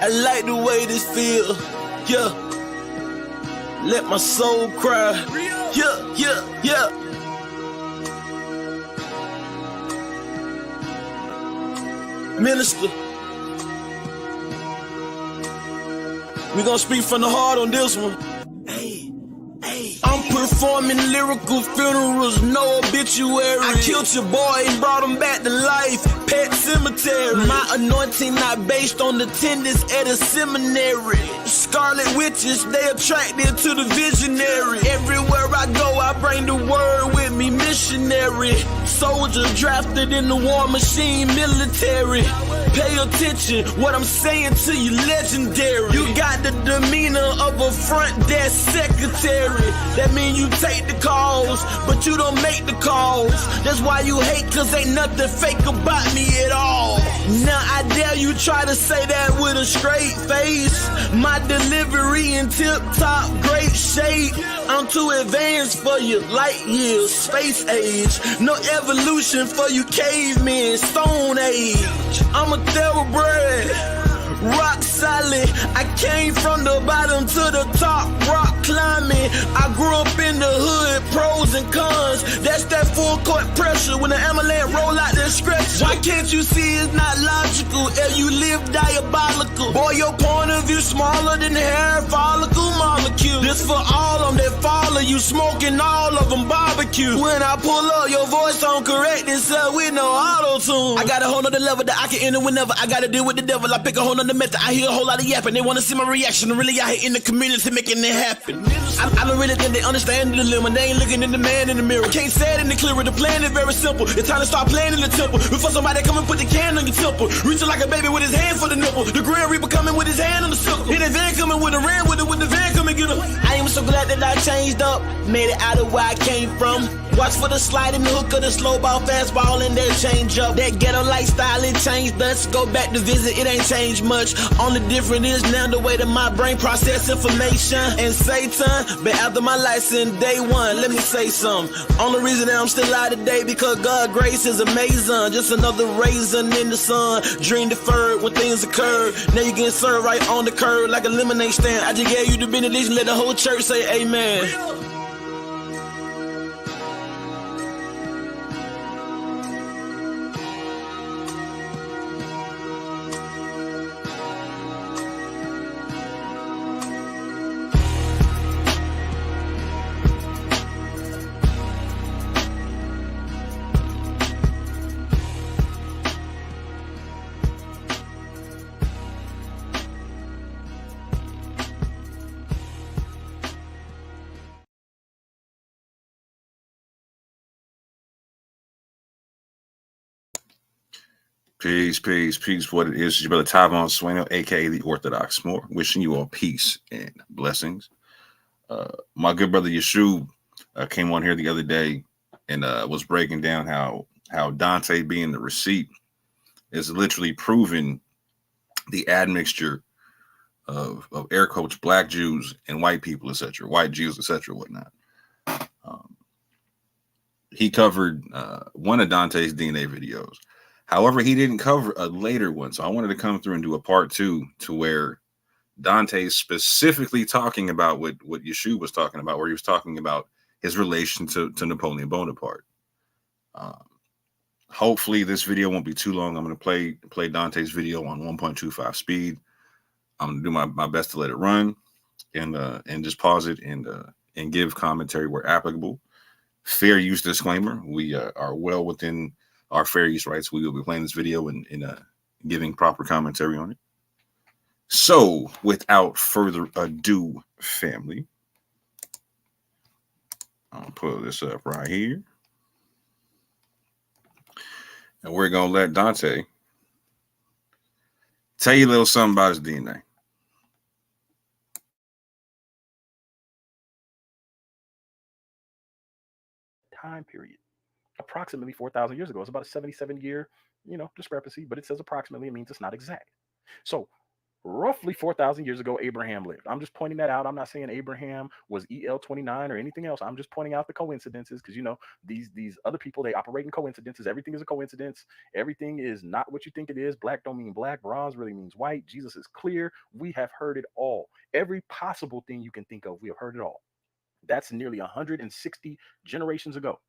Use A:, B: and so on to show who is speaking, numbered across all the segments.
A: I like the way this feel. Yeah. Let my soul cry. Yeah, yeah, yeah. Minister. We gonna speak from the heart on this one. I'm performing lyrical funerals, no obituary. I killed your boy and brought him back to life. Pet cemetery. My anointing not based on attendance at a seminary. Scarlet witches, they attracted to the visionary. Everywhere I go, I bring the word with me, missionary. Soldier drafted in the war machine, military. Pay attention, what I'm saying to you, legendary. You got the demeanor of a front desk secretary. That mean you take the calls, but you don't make the calls. That's why you hate, cause ain't nothing fake about me at all. Now I dare you try to say that with a straight face. My delivery in tip-top, great shape. I'm too advanced for you, light years, space age. No evolution for you cavemen, stone age. I'm a thoroughbred, rock solid. I came from the bottom to the top, rock climbing. I grew up in the hood, pros and cons. That's that full court pressure when the amalanche roll out the stretch. Why can't you see it's not logical? And you live diabolical. Boy, your point of view smaller than the hair follicle molecule. This for all of them that follow you, smoking all of them barbecue. When I pull up, your voice don't correct itself with no auto-tune. I got a whole nother level that I can enter whenever I gotta deal with the devil. I pick a whole nother method. I hear a whole lot of yapping. They wanna see my reaction. I'm really out here in the community making it happen. I don't really think they understand the dilemma. They ain't looking in the man in the mirror. I can't say it any clearer. The plan is very simple. It's time to start playing in the temple. Before somebody come and put the can on your temple. Reaching like a baby with his hand for the nipple. The Grand Reaper coming with his hand on the circle. Hit the van coming with a ram with it. With the van come and get him. I am so glad that I changed up. Made it out of where I came from. Watch for the slide and the hook of the slow ball, fastball, and that change up. That ghetto lifestyle, it changed us. Go back to visit, it ain't changed much. Only difference is now the way that my brain process information. And Satan, but after my license, day one, let me say something. Only reason that I'm still alive today because God's grace is amazing. Just another raisin in the sun. Dream deferred when things occurred. Now you getting served right on the curb like a lemonade stand. I just gave you the benediction, let the whole church say amen.
B: Peace, peace, peace. What it is, it's your brother Tavon Sueno, aka the Orthodox Moor, wishing you all peace and blessings. My good brother Yeshua came on here the other day and was breaking down how Dante being the receipt is literally proving the admixture of air quotes black Jews and white people, etc., white Jews, etc., whatnot. He covered one of Dante's DNA videos. However, he didn't cover a later one. So I wanted to come through and do a part 2 to where Dante's specifically talking about what Yeshua was talking about, where he was talking about his relation to Napoleon Bonaparte. Hopefully this video won't be too long. I'm going to play Dante's video on 1.25 speed. I'm going to do my best to let it run and just pause it and give commentary where applicable. Fair use disclaimer. We are well within our fair use rights. We will be playing this video and giving proper commentary on it. So, without further ado, family, I'll pull this up right here. And we're going to let Dante tell you a little something about his DNA.
C: Time period. Approximately 4,000 years ago. It's about a 77-year, discrepancy, but it says approximately. It means it's not exact. So roughly 4,000 years ago, Abraham lived. I'm just pointing that out. I'm not saying Abraham was EL29 or anything else. I'm just pointing out the coincidences because, you know, these other people, they operate in coincidences. Everything is a coincidence. Everything is not what you think it is. Black don't mean black. Bronze really means white. Jesus is clear. We have heard it all. Every possible thing you can think of, we have heard it all. That's nearly 160 generations ago.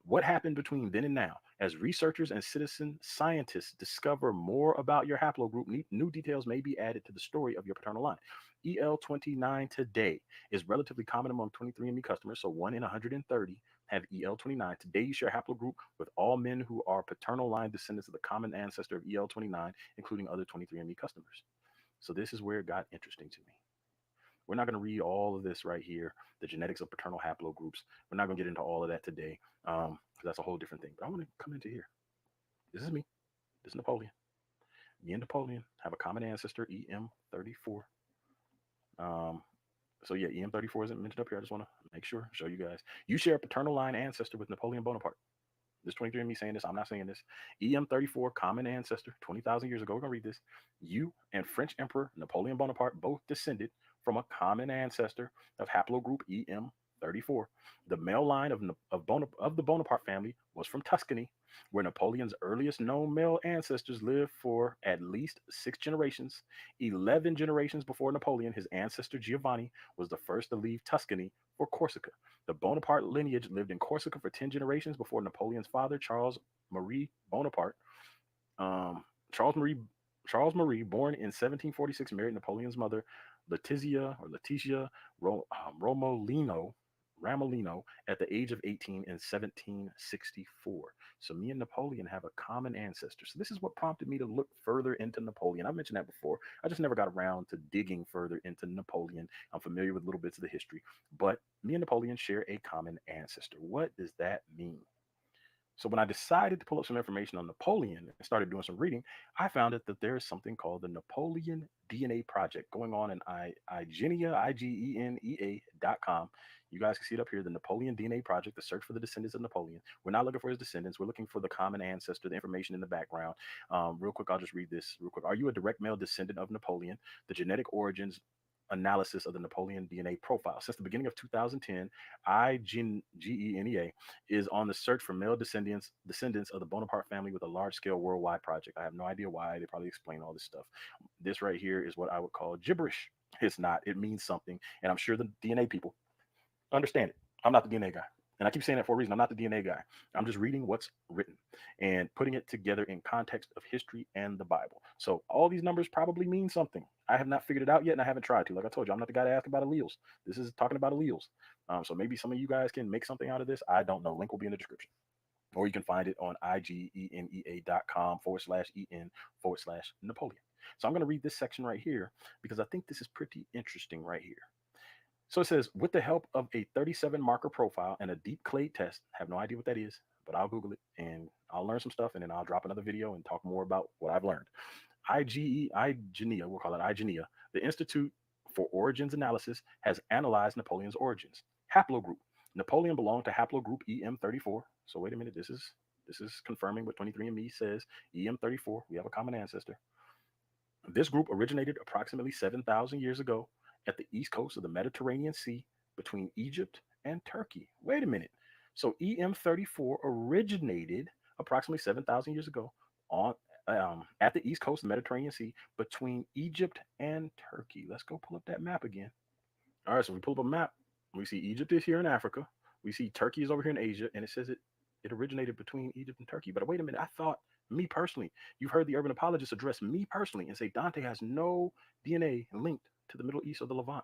C: What happened between then and now? As researchers and citizen scientists discover more about your haplogroup, new details may be added to the story of your paternal line. EL29 today is relatively common among 23andMe customers, so 1 in 130 have EL29. Today, you share haplogroup with all men who are paternal line descendants of the common ancestor of EL29, including other 23andMe customers. So this is where it got interesting to me. We're not going to read all of this right here, the genetics of paternal haplogroups. We're not going to get into all of that today, because that's a whole different thing. But I want to come into here. This is me. This is Napoleon. Me and Napoleon have a common ancestor, EM34. So yeah, EM34 isn't mentioned up here. I just want to make sure, show you guys. You share a paternal line ancestor with Napoleon Bonaparte. This 23andMe saying this. I'm not saying this. EM34, common ancestor, 20,000 years ago. We're going to read this. You and French Emperor Napoleon Bonaparte both descended from a common ancestor of haplogroup EM34. The male line of the Bonaparte family was from Tuscany, where Napoleon's earliest known male ancestors lived for at least 6 generations. 11 generations before Napoleon, his ancestor Giovanni was the first to leave Tuscany for Corsica. The Bonaparte lineage lived in Corsica for 10 generations before Napoleon's father, Charles Marie Bonaparte. Charles Marie, born in 1746, married Napoleon's mother, Letizia Ramolino, at the age of 18 in 1764. So me and Napoleon have a common ancestor. So this is what prompted me to look further into Napoleon. I've mentioned that before. I just never got around to digging further into Napoleon. I'm familiar with little bits of the history, but me and Napoleon share a common ancestor. What does that mean? So when I decided to pull up some information on Napoleon and started doing some reading, I found out that there is something called the Napoleon DNA Project going on in IGENEA.com. You guys can see it up here, the Napoleon DNA Project, the search for the descendants of Napoleon. We're not looking for his descendants. We're looking for the common ancestor, the information in the background. Real quick, I'll just read this real quick. Are you a direct male descendant of Napoleon? The genetic origins analysis of the Napoleon DNA profile. Since the beginning of 2010, IGENEA is on the search for male descendants of the Bonaparte family with a large-scale worldwide project. I have no idea why. They probably explain all this stuff. This right here is what I would call gibberish. It's not. It means something, and I'm sure the DNA people understand it. I'm not the DNA guy. And I keep saying that for a reason. I'm not the DNA guy. I'm just reading what's written and putting it together in context of history and the Bible. So all these numbers probably mean something. I have not figured it out yet, and I haven't tried to. Like I told you, I'm not the guy to ask about alleles. This is talking about alleles. So maybe some of you guys can make something out of this. I don't know. Link will be in the description. Or you can find it on IGENEA.com/EN/Napoleon. So I'm going to read this section right here because I think this is pretty interesting right here. So it says, with the help of a 37 marker profile and a deep clade test, I have no idea what that is, but I'll Google it and I'll learn some stuff and then I'll drop another video and talk more about what I've learned. IGENEA, we'll call it IGENEA, the Institute for Origins Analysis, has analyzed Napoleon's origins. Haplogroup. Napoleon belonged to haplogroup EM34. So wait a minute, this is confirming what 23andMe says. EM34, we have a common ancestor. This group originated approximately 7,000 years ago at the east coast of the Mediterranean Sea between Egypt and Turkey. Wait a minute. So EM34 originated approximately 7,000 years ago on at the east coast of the Mediterranean Sea between Egypt and Turkey. Let's go pull up that map again. All right, so we pull up a map. We see Egypt is here in Africa. We see Turkey is over here in Asia, and it says it originated between Egypt and Turkey. But wait a minute, I thought, me personally, you've heard the urban apologist address me personally and say Dante has no DNA linked to the Middle East or the Levant.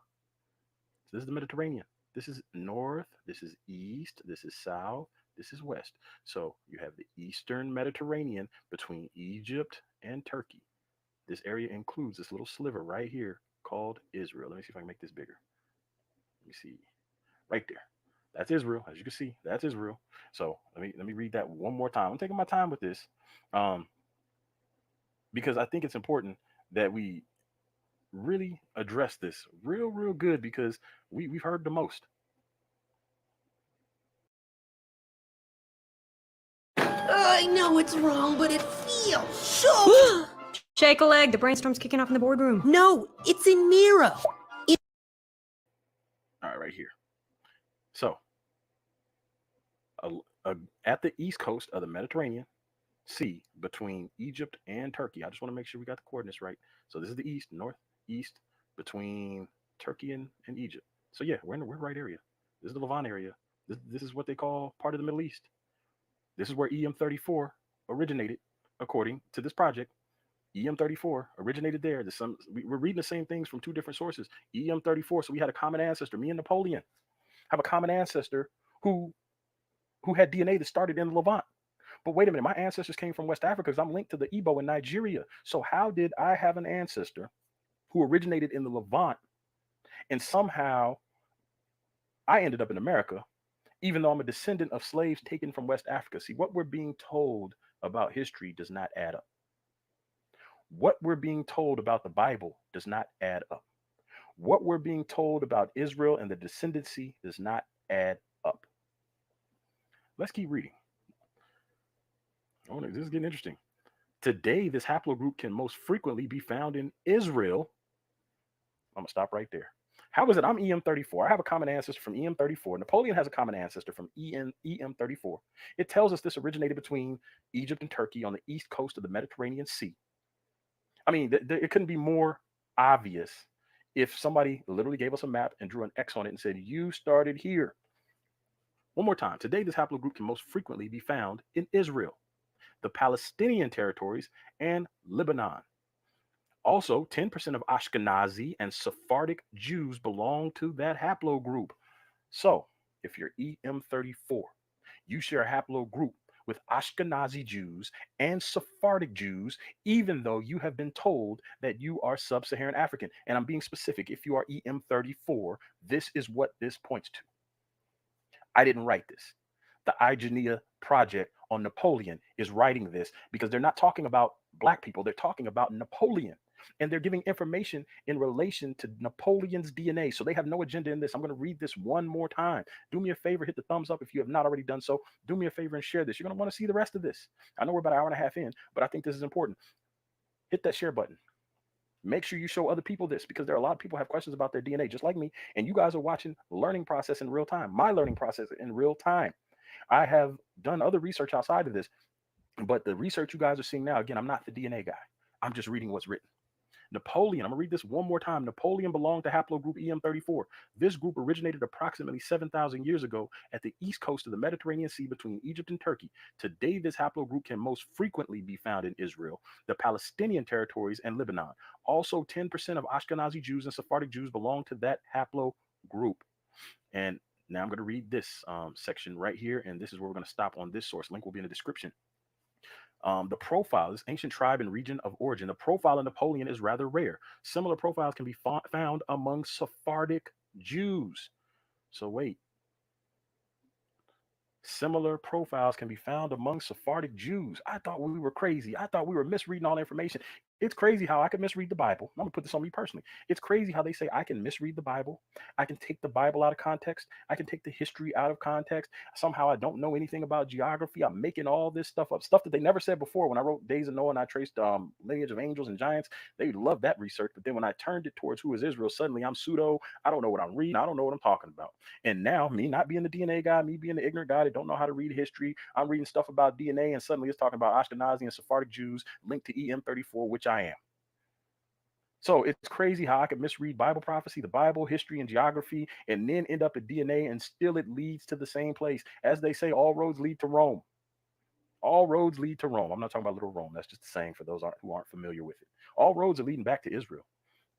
C: So this is the Mediterranean. This is north, this is east, this is south, this is west. So you have the Eastern Mediterranean between Egypt and Turkey. This area includes this little sliver right here called Israel. Let me see if I can make this bigger. Let me see. Right there. That's Israel. As you can see, that's Israel. So let me read that one more time. I'm taking my time with this because I think it's important that we really address this real good because we've heard the most.
D: I know it's wrong, but it feels so Shake a leg. The brainstorm's kicking off in the boardroom.
E: No, it's in Miro.
C: All right, right here. So, at the east coast of the Mediterranean Sea between Egypt and Turkey. I just want to make sure we got the coordinates right. So this is the east, northeast between Turkey and Egypt. So yeah, we're in the right area. This is the Levant area. This is what they call part of the Middle East. This is where EM34 originated, according to this project. EM34 originated there. We're reading the same things from two different sources. EM34. So we had a common ancestor. Me and Napoleon have a common ancestor who had DNA that started in the Levant. But wait a minute, my ancestors came from West Africa because I'm linked to the Igbo in Nigeria. So how did I have an ancestor who originated in the Levant and somehow I ended up in America, even though I'm a descendant of slaves taken from West Africa? See, what we're being told about history does not add up. What we're being told about the Bible does not add up. What we're being told about Israel and the descendancy does not add up. Let's keep reading. Oh, this is getting interesting. Today, this haplogroup can most frequently be found in Israel. I'm going to stop right there. How is it? I'm EM34. I have a common ancestor from EM34. Napoleon has a common ancestor from EM34. It tells us this originated between Egypt and Turkey on the east coast of the Mediterranean Sea. I mean, it couldn't be more obvious if somebody literally gave us a map and drew an X on it and said, you started here. One more time. Today, this haplogroup can most frequently be found in Israel, the Palestinian territories, and Lebanon. Also, 10% of Ashkenazi and Sephardic Jews belong to that haplogroup. So, if you're EM34, you share a haplogroup with Ashkenazi Jews and Sephardic Jews, even though you have been told that you are sub-Saharan African. And I'm being specific. If you are EM34, this is what this points to. I didn't write this. The IGENIA Project on Napoleon is writing this because they're not talking about Black people. They're talking about Napoleon. And they're giving information in relation to Napoleon's DNA. So they have no agenda in this. I'm going to read this one more time. Do me a favor, hit the thumbs up if you have not already done so. Do me a favor and share this. You're going to want to see the rest of this. I know we're about an hour and a half in, but I think this is important. Hit that share button. Make sure you show other people this, because there are a lot of people who have questions about their DNA, just like me. And you guys are watching the learning process in real time, my learning process in real time. I have done other research outside of this, but the research you guys are seeing now, again, I'm not the DNA guy. I'm just reading what's written. Napoleon, I'm going to read this one more time. Napoleon belonged to haplogroup EM34. This group originated approximately 7,000 years ago at the east coast of the Mediterranean Sea between Egypt and Turkey. Today, this haplogroup can most frequently be found in Israel, the Palestinian territories, and Lebanon. Also, 10% of Ashkenazi Jews and Sephardic Jews belong to that haplogroup. And now I'm going to read this section right here, and this is where we're going to stop on this source. Link will be in the description. The profile, this ancient tribe and region of origin, the profile of Napoleon is rather rare. Similar profiles can be found among Sephardic Jews. So wait. Similar profiles can be found among Sephardic Jews. I thought we were crazy. I thought we were misreading all the information. It's crazy how I can misread the Bible. I'm going to put this on me personally. It's crazy how they say I can misread the Bible. I can take the Bible out of context. I can take the history out of context. Somehow I don't know anything about geography. I'm making all this stuff up, stuff that they never said before. When I wrote Days of Noah and I traced lineage of angels and giants, they loved that research. But then when I turned it towards who is Israel, suddenly I'm pseudo. I don't know what I'm reading. I don't know what I'm talking about. And now, me not being the DNA guy, me being the ignorant guy that don't know how to read history, I'm reading stuff about DNA, and suddenly it's talking about Ashkenazi and Sephardic Jews linked to EM34, which I am. So it's crazy how I could misread Bible prophecy, the Bible, history, and geography, and then end up at DNA, and still it leads to the same place. As they say, all roads lead to Rome. All roads lead to Rome. I'm not talking about little Rome. That's just a saying for those who aren't familiar with it. All roads are leading back to Israel.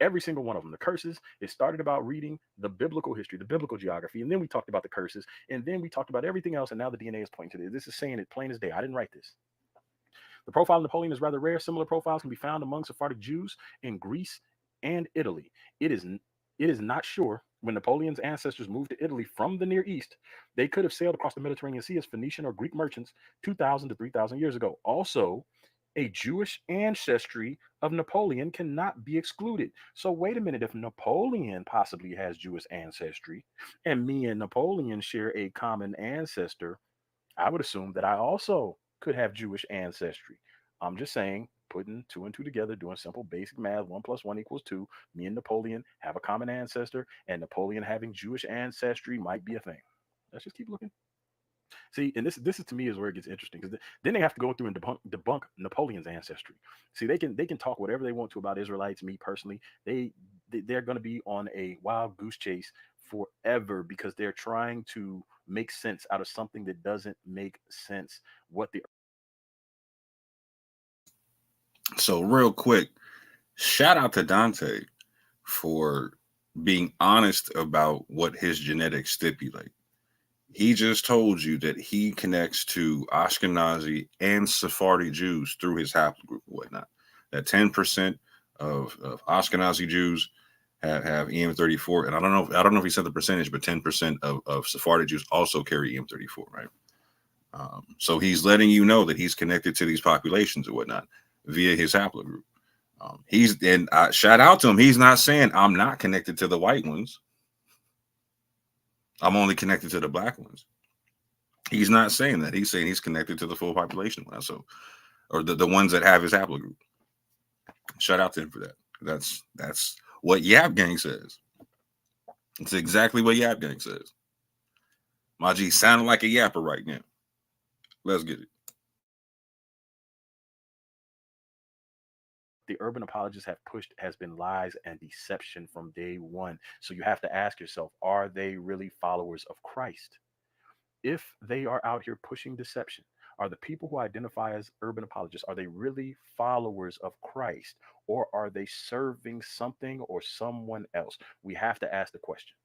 C: Every single one of them. The curses, it started about reading the biblical history, the biblical geography, and then we talked about the curses, and then we talked about everything else, and now the DNA is pointing to this. This is saying it plain as day. I didn't write this. The profile of Napoleon is rather rare. Similar profiles can be found among Sephardic Jews in Greece and Italy. It is not sure when Napoleon's ancestors moved to Italy from the Near East, they could have sailed across the Mediterranean Sea as Phoenician or Greek merchants 2,000 to 3,000 years ago. Also, a Jewish ancestry of Napoleon cannot be excluded. So wait a minute, if Napoleon possibly has Jewish ancestry and me and Napoleon share a common ancestor, I would assume that I also could have Jewish ancestry. I'm just saying putting two and two together, doing simple basic math. 1 + 1 = 2. Me and Napoleon have a common ancestor, and Napoleon having Jewish ancestry might be a thing. Let's just keep looking. See, and this is to me is where it gets interesting, because then they have to go through and debunk Napoleon's ancestry. See, they can talk whatever they want to about Israelites. Me personally, they're going to be on a wild goose chase forever, because they're trying to make sense out of something that doesn't make sense. What the
B: So real quick, shout out to Dante for being honest about what his genetics stipulate. He just told you that he connects to Ashkenazi and Sephardi Jews through his haplogroup and whatnot. That 10% of Ashkenazi Jews have EM34, and I don't know if he said the percentage, but 10% of Sephardi Jews also carry EM34, right? So he's letting you know that he's connected to these populations or whatnot via his haplogroup. Shout out to him. He's not saying I'm not connected to the white ones. I'm only connected to the black ones. He's not saying that. He's saying he's connected to the full population. So, or the ones that have his haplogroup. Shout out to him for that. That's what YAP Gang says. It's exactly what YAP Gang says. My G sounding like a yapper right now. Let's get it.
C: the urban apologists have pushed has been lies and deception from day one. So you have to ask yourself, are they really followers of Christ? If they are out here pushing deception, are the people who identify as urban apologists, are they really followers of Christ, or are they serving something or someone else? We have to ask the question.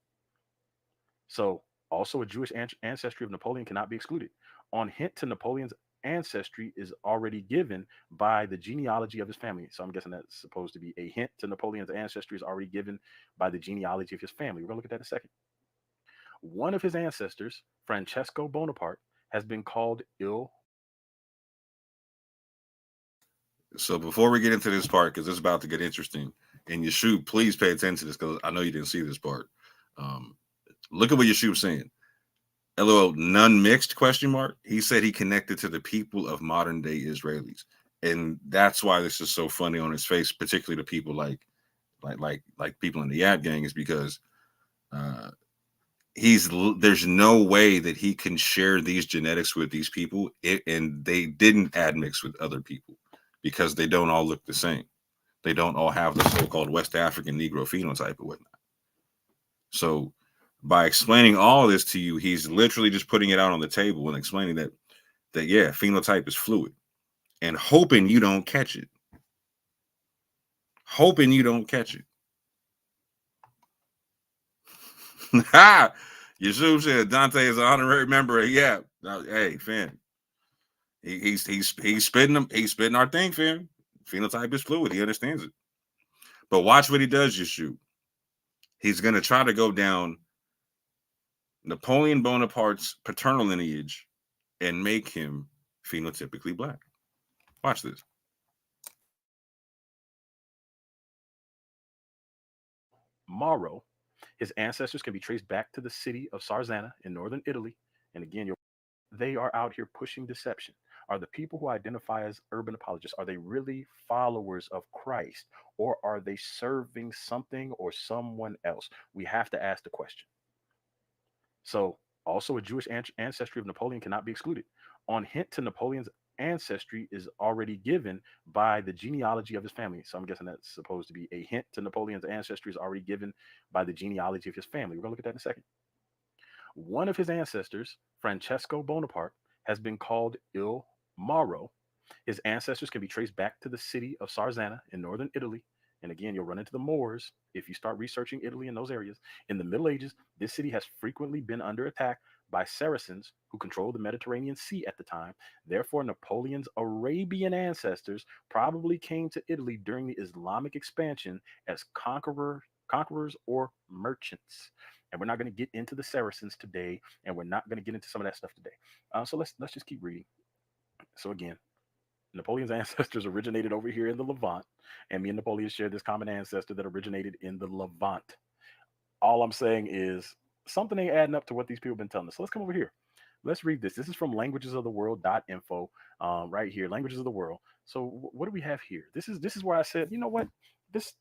C: So also a Jewish ancestry of Napoleon cannot be excluded. On hint to Napoleon's ancestry is already given by the genealogy of his family. So I'm guessing that's supposed to be a hint to Napoleon's ancestry is already given by the genealogy of his family. We're going to look at that in a second. One of his ancestors, Francesco Bonaparte, has been called ill.
B: So before we get into this part, because it's about to get interesting, and Yeshua, please pay attention to this, because I know you didn't see this part. Look at what Yeshua's saying. LOL, none mixed question mark. He said he connected to the people of modern day Israelis, and that's why this is so funny on his face, particularly to people like people in the YAP gang, is because there's no way that he can share these genetics with these people, and they didn't admix with other people because they don't all look the same. They don't all have the so-called West African Negro phenotype or whatnot. So by explaining all this to you, he's literally just putting it out on the table and explaining that yeah, phenotype is fluid, and hoping you don't catch it. Hoping you don't catch it. Ha! Yeshua said Dante is an honorary member of YAP. Now, hey, fam. He's spitting them. He's spitting our thing, fam. Phenotype is fluid. He understands it. But watch what he does, Yeshua. He's gonna try to go down Napoleon Bonaparte's paternal lineage and make him phenotypically black. Watch this.
C: Mauro, his ancestors can be traced back to the city of Sarzana in northern Italy. And again, they are out here pushing deception. Are the people who identify as urban apologists, are they really followers of Christ, or are they serving something or someone else? We have to ask the question. So also a Jewish ancestry of Napoleon cannot be excluded. On hint to Napoleon's ancestry is already given by the genealogy of his family. So I'm guessing that's supposed to be a hint to Napoleon's ancestry is already given by the genealogy of his family. We're going to look at that in a second. One of his ancestors, Francesco Bonaparte, has been called Il Mauro. His ancestors can be traced back to the city of Sarzana in northern Italy. And again, you'll run into the Moors if you start researching Italy in those areas. In the Middle Ages, this city has frequently been under attack by Saracens who controlled the Mediterranean Sea at the time. Therefore, Napoleon's Arabian ancestors probably came to Italy during the Islamic expansion as conquerors or merchants. And we're not going to get into the Saracens today, and we're not going to get into some of that stuff today. So let's just keep reading. So again, Napoleon's ancestors originated over here in the Levant, and me and Napoleon share this common ancestor that originated in the Levant. All I'm saying is something ain't adding up to what these people have been telling us. So let's come over here. Let's read this. This is from languagesoftheworld.info, right here, languages of the world. So what do we have here? This is where I said, you know what, this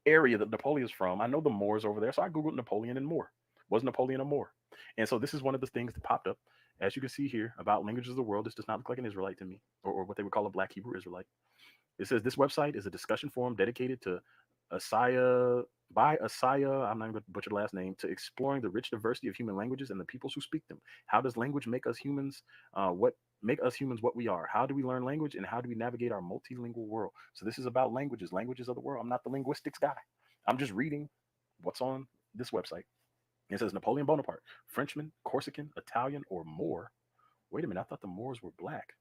C: area that Napoleon is from, I know the Moors over there, so I googled Napoleon and Moor. Was Napoleon a Moor? And so this is one of the things that popped up, as you can see here, about languages of the world. This does not look like an Israelite to me, or what they would call a Black Hebrew Israelite. It says this website is a discussion forum dedicated to Asaya by Asaya, I'm not going to butcher the last name, to exploring the rich diversity of human languages and the peoples who speak them. How does language make us humans? What make us humans what we are? How do we learn language, and how do we navigate our multilingual world? So this is about languages, languages of the world. I'm not the linguistics guy. I'm just reading what's on this website. It says Napoleon Bonaparte, Frenchman, Corsican, Italian, or Moor. Wait a minute, I thought the Moors were black.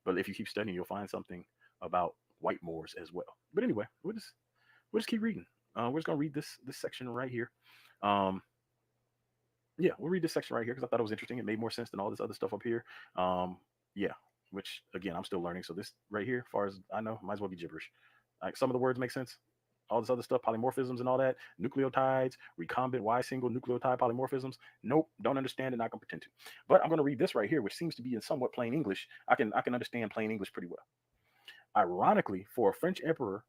C: But if you keep studying, you'll find something about white Moors as well. But anyway, we'll just keep reading. We're just gonna read this section right here. Um, yeah, we'll read this section right here because I thought it was interesting. It made more sense than all this other stuff up here. Yeah, which again I'm still learning. So this right here, as far as I know, might as well be gibberish. Like some of the words make sense. All this other stuff, polymorphisms and all that, nucleotides, recombinant Y single nucleotide polymorphisms. Nope, don't understand it. Not gonna pretend to. But I'm gonna read this right here, which seems to be in somewhat plain English. I can understand plain English pretty well. Ironically, for a French emperor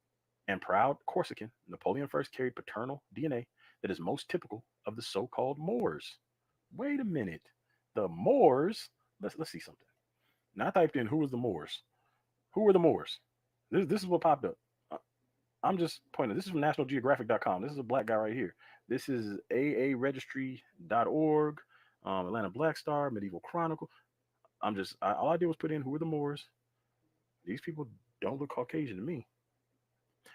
C: and proud Corsican, Napoleon first carried paternal DNA that is most typical of the so-called Moors. Wait a minute. The Moors? Let's see something. Now I typed in who was the Moors. Who were the Moors? This is what popped up. I'm just pointing. This is from nationalgeographic.com. This is a black guy right here. This is aaregistry.org, Atlanta Black Star, Medieval Chronicle. All I did was put in who were the Moors. These people don't look Caucasian to me.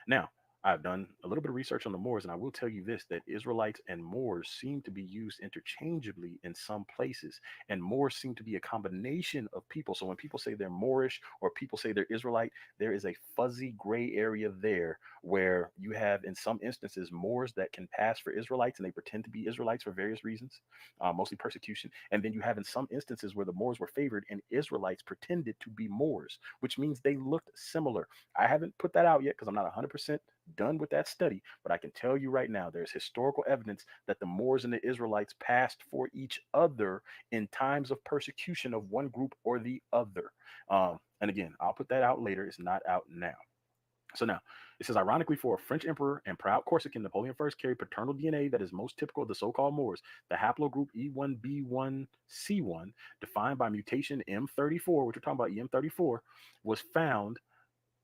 C: Now, I've done a little bit of research on the Moors, and I will tell you this, that Israelites and Moors seem to be used interchangeably in some places. And Moors seem to be a combination of people. So when people say they're Moorish or people say they're Israelite, there is a fuzzy gray area there where you have, in some instances, Moors that can pass for Israelites and they pretend to be Israelites for various reasons, mostly persecution. And then you have in some instances where the Moors were favored and Israelites pretended to be Moors, which means they looked similar. I haven't put that out yet because I'm not 100% done with that study, but I can tell you right now there's historical evidence that the Moors and the Israelites passed for each other in times of persecution of one group or the other. And again, I'll put that out later. It's not out now. So now it says, ironically, for a French emperor and proud Corsican, Napoleon first carried paternal DNA that is most typical of the so-called Moors. The haplogroup E1B1C1, defined by mutation M34, which we're talking about EM34, was found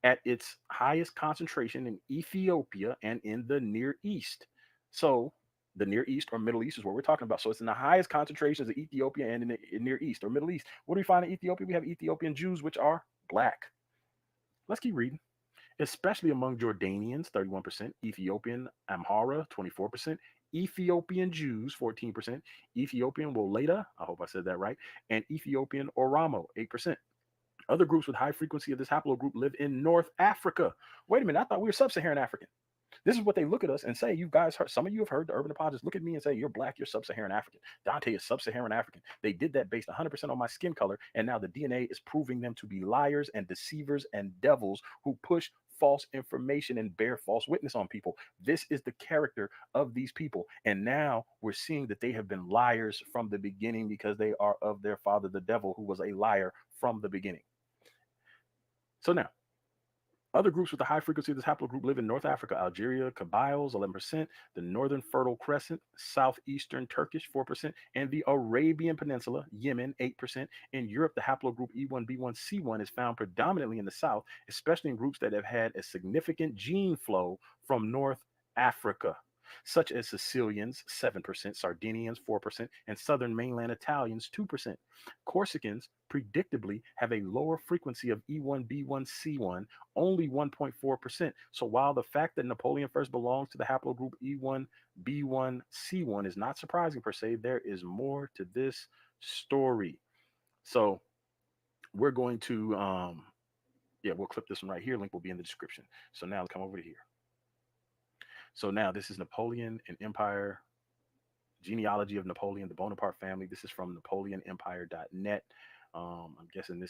C: at its highest concentration in Ethiopia and in the Near East. So the Near East or Middle East is what we're talking about. So it's in the highest concentrations of Ethiopia and in the Near East or Middle East. What do we find in Ethiopia? We have Ethiopian Jews, which are black. Let's keep reading. Especially among Jordanians, 31%, Ethiopian Amhara, 24%, Ethiopian Jews, 14%, Ethiopian Woleda, I hope I said that right, and Ethiopian Oromo, 8%. Other groups with high frequency of this haplogroup live in North Africa. Wait a minute, I thought we were sub-Saharan African. This is what they look at us and say. You guys heard, some of you have heard the urban apologists look at me and say, you're black, you're sub-Saharan African. Dante is sub-Saharan African. They did that based 100% on my skin color, and now the DNA is proving them to be liars and deceivers and devils who push false information and bear false witness on people. This is the character of these people. And now we're seeing that they have been liars from the beginning because they are of their father, the devil, who was a liar from the beginning. So now, other groups with a high frequency of this haplogroup live in North Africa: Algeria, Kabyles, 11%, the Northern Fertile Crescent, Southeastern Turkish, 4%, and the Arabian Peninsula, Yemen, 8%. In Europe, the haplogroup E1B1C1 is found predominantly in the South, especially in groups that have had a significant gene flow from North Africa, such as Sicilians, 7%, Sardinians, 4%, and Southern mainland Italians, 2%. Corsicans predictably have a lower frequency of E1B1C1, only 1.4%. So while the fact that Napoleon first belongs to the haplogroup E1B1C1 is not surprising per se, there is more to this story. So we're going to, we'll clip this one right here. Link will be in the description. So now let's come over to here. So now this is Napoleon and Empire, genealogy of Napoleon, the Bonaparte family. This is from NapoleonEmpire.net. I'm guessing the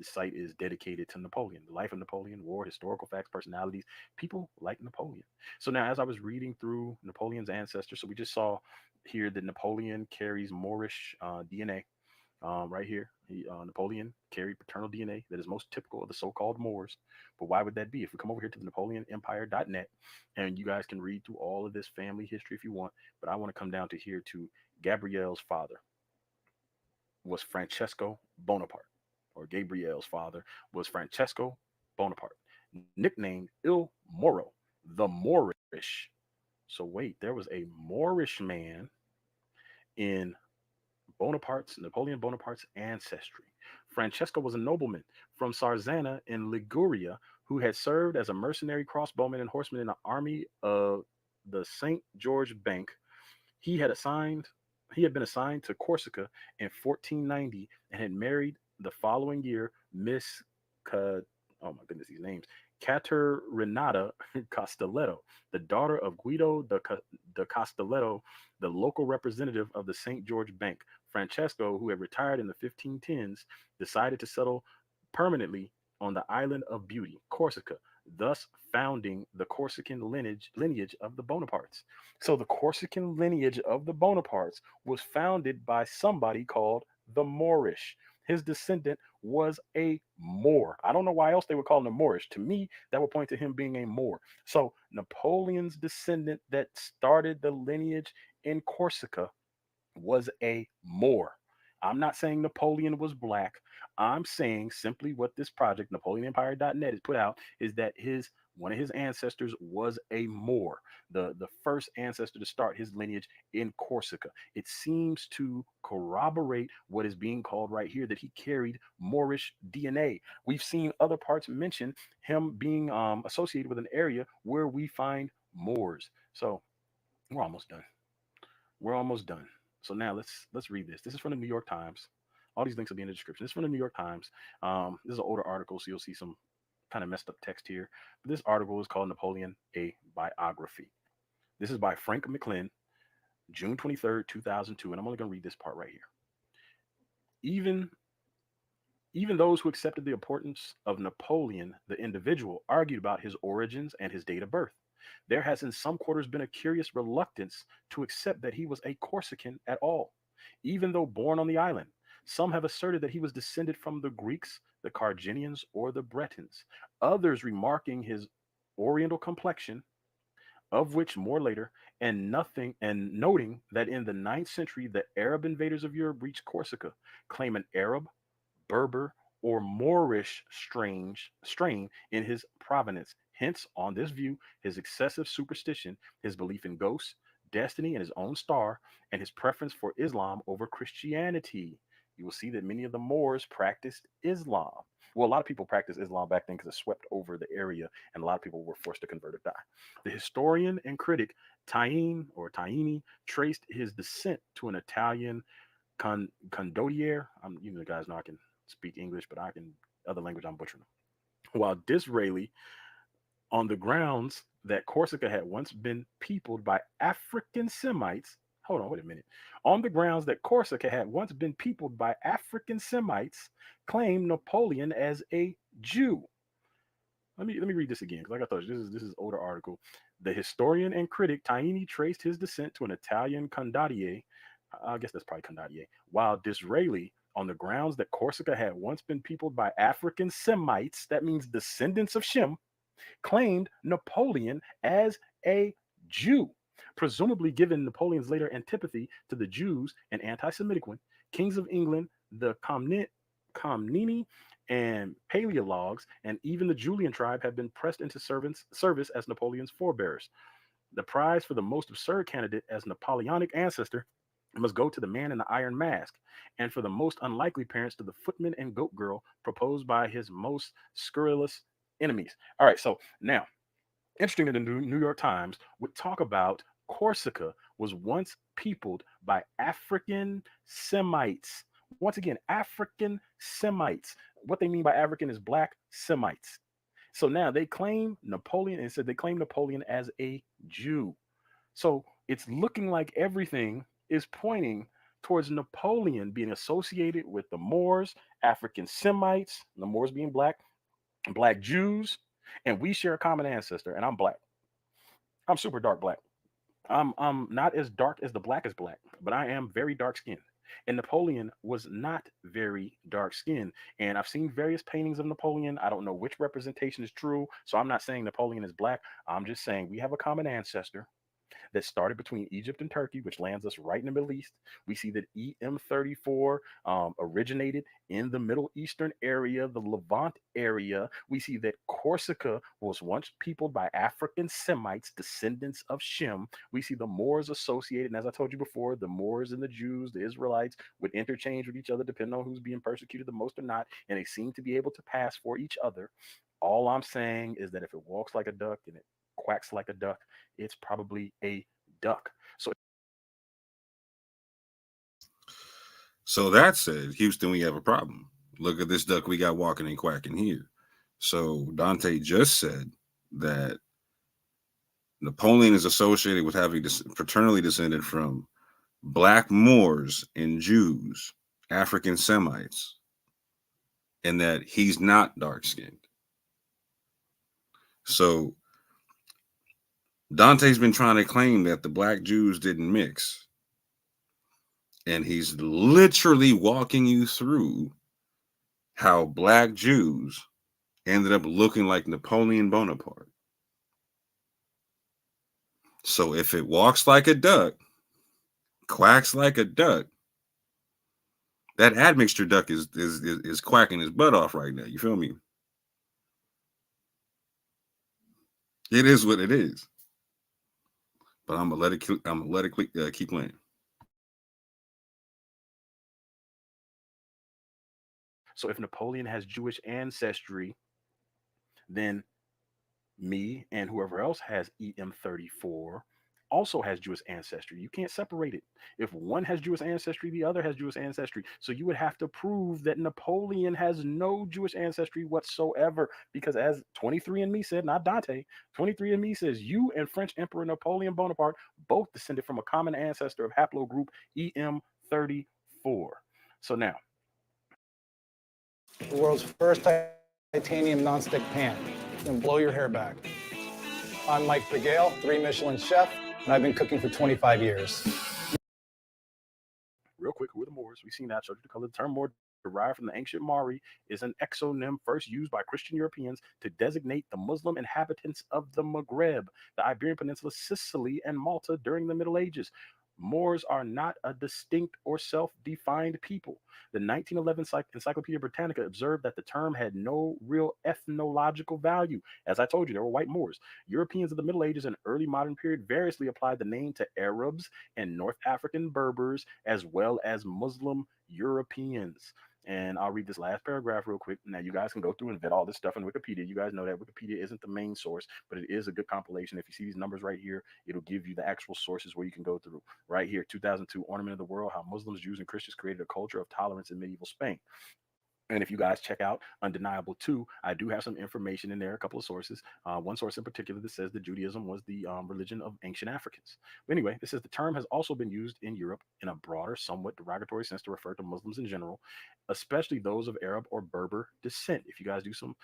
C: site is dedicated to Napoleon, the life of Napoleon, war, historical facts, personalities, people like Napoleon. So now as I was reading through Napoleon's ancestors, so we just saw here that Napoleon carries Moorish DNA. Right here, Napoleon carried paternal DNA that is most typical of the so-called Moors. But why would that be? If we come over here to the NapoleonEmpire.net, and you guys can read through all of this family history if you want, but I want to come down to here to Gabrielle's father was Francesco Bonaparte, or Gabrielle's father was Francesco Bonaparte, nicknamed Il Moro, the Moorish. So wait, there was a Moorish man in Napoleon Bonaparte's ancestry. Francesco was a nobleman from Sarzana in Liguria who had served as a mercenary crossbowman and horseman in the army of the St. George Bank. He had assigned he had been assigned to Corsica in 1490 and had married the following year Miss Ca- oh my goodness, these names. Caterina Castelletto, the daughter of Guido de Castelletto, the local representative of the St. George Bank. Francesco, who had retired in the 1510s, decided to settle permanently on the island of Beauty, Corsica, thus founding the Corsican lineage of the Bonapartes. So the Corsican lineage of the Bonapartes was founded by somebody called the Moorish. His descendant was a Moor. I don't know why else they would call him a Moorish. To me, that would point to him being a Moor. So Napoleon's descendant that started the lineage in Corsica was a Moor. I'm not saying Napoleon was black. I'm saying simply what this project, NapoleonEmpire.net, has put out is that one of his ancestors was a Moor, the first ancestor to start his lineage in Corsica. It seems to corroborate what is being called right here that he carried Moorish DNA. We've seen other parts mention him being associated with an area where we find Moors. So we're almost done. We're almost done. So now let's read this. This is from the New York Times. All these links will be in the description. This is from the New York Times. This is an older article, so you'll see some kind of messed up text here. But this article is called Napoleon: A Biography. This is by Frank McClin, June 23rd, 2002, and I'm only going to read this part right here. Even even those who accepted the importance of Napoleon, the individual, argued about his origins and his date of birth. There has in some quarters been a curious reluctance to accept that he was a Corsican at all, even though born on the island. Some have asserted that he was descended from the Greeks, the Carginians, or the Bretons, others remarking his oriental complexion, of which more later, and noting that in the ninth century the Arab invaders of Europe reached Corsica, claim an Arab, Berber, or Moorish strain in his provenance. Hence, on this view, his excessive superstition, his belief in ghosts, destiny, and his own star, and his preference for Islam over Christianity. You will see that many of the Moors practiced Islam. Well, a lot of people practiced Islam back then because it swept over the area, and a lot of people were forced to convert or die. The historian and critic Taini traced his descent to an Italian condottiere. You know, guys know I can speak English, but I can other language I'm butchering them. While Disraeli, on the grounds that Corsica had once been peopled by African Semites. Hold on, wait a minute. On the grounds that Corsica had once been peopled by African Semites, claimed Napoleon as a Jew. Let me read this again because, like I thought, this is older article. The historian and critic Taini traced his descent to an Italian condottiere. I guess that's probably condottiere. While Disraeli, on the grounds that Corsica had once been peopled by African Semites, that means descendants of Shem, claimed Napoleon as a Jew. Presumably, given Napoleon's later antipathy to the Jews, an anti Semitic one, kings of England, the Comneni and Paleologs, and even the Julian tribe have been pressed into service as Napoleon's forebears. The prize for the most absurd candidate as Napoleonic ancestor must go to the man in the iron mask, and for the most unlikely parents to the footman and goat girl proposed by his most scurrilous enemies. All right, so now, interesting that the New York Times would talk about Corsica was once peopled by African Semites. Once again, African Semites. What they mean by African is black Semites. So now they claim Napoleon and said they claim Napoleon as a Jew. So it's looking like everything is pointing towards Napoleon being associated with the Moors, African Semites, the Moors being black Jews, and we share a common ancestor, and I'm black. I'm super dark black. I'm not as dark as the blackest black, but I am very dark skinned. And Napoleon was not very dark skinned. And I've seen various paintings of Napoleon. I don't know which representation is true. So I'm not saying Napoleon is black. I'm just saying we have a common ancestor that started between Egypt and Turkey, which lands us right in the Middle East. We see that EM34 originated in the Middle Eastern area, the Levant area. We see that Corsica was once peopled by African Semites, descendants of Shem. We see the Moors associated, and as I told you before, the Moors and the Jews, the Israelites, would interchange with each other depending on who's being persecuted the most or not, and they seem to be able to pass for each other. All I'm saying is that if it walks like a duck and it quacks like a duck, it's probably a duck.
B: So that said, Houston, we have a problem. Look at this duck we got walking and quacking here. So Dante just said that Napoleon is associated with having paternally descended from Black Moors and Jews, African Semites, and that he's not dark skinned. So Dante's been trying to claim that the Black Jews didn't mix. And he's literally walking you through how Black Jews ended up looking like Napoleon Bonaparte. So if it walks like a duck, quacks like a duck, that admixture duck is quacking his butt off right now. You feel me? It is what it is. But I'm gonna let it keep playing.
C: So if Napoleon has Jewish ancestry, then me and whoever else has EM34 also has Jewish ancestry. You can't separate it. If one has Jewish ancestry, the other has Jewish ancestry. So you would have to prove that Napoleon has no Jewish ancestry whatsoever, because as 23andMe said, not Dante, 23andMe says you and French Emperor Napoleon Bonaparte both descended from a common ancestor of haplogroup EM34. So now,
F: the world's first titanium nonstick pan. It's gonna blow your hair back. I'm Mike Begale, 3 Michelin chef, and I've been cooking for 25 years.
C: Real quick, who are the Moors? We've seen that. Showed you the color. The term Moor, derived from the ancient Mari, is an exonym first used by Christian Europeans to designate the Muslim inhabitants of the Maghreb, the Iberian Peninsula, Sicily, and Malta during the Middle Ages. Moors are not a distinct or self-defined people. The 1911 Encyclopedia Britannica observed that the term had no real ethnological value. As I told you, there were white Moors. Europeans of the Middle Ages and early modern period variously applied the name to Arabs and North African Berbers, as well as Muslim Europeans. And I'll read this last paragraph real quick. Now, you guys can go through and vet all this stuff in Wikipedia. You guys know that Wikipedia isn't the main source, but it is a good compilation. If you see these numbers right here, it'll give you the actual sources where you can go through. Right here, 2002, Ornament of the World, How Muslims, Jews, and Christians Created a Culture of Tolerance in Medieval Spain. And if you guys check out Undeniable 2, I do have some information in there, a couple of sources. One source in particular that says that Judaism was the religion of ancient Africans. But anyway, it says the term has also been used in Europe in a broader, somewhat derogatory sense to refer to Muslims in general, especially those of Arab or Berber descent. If you guys do some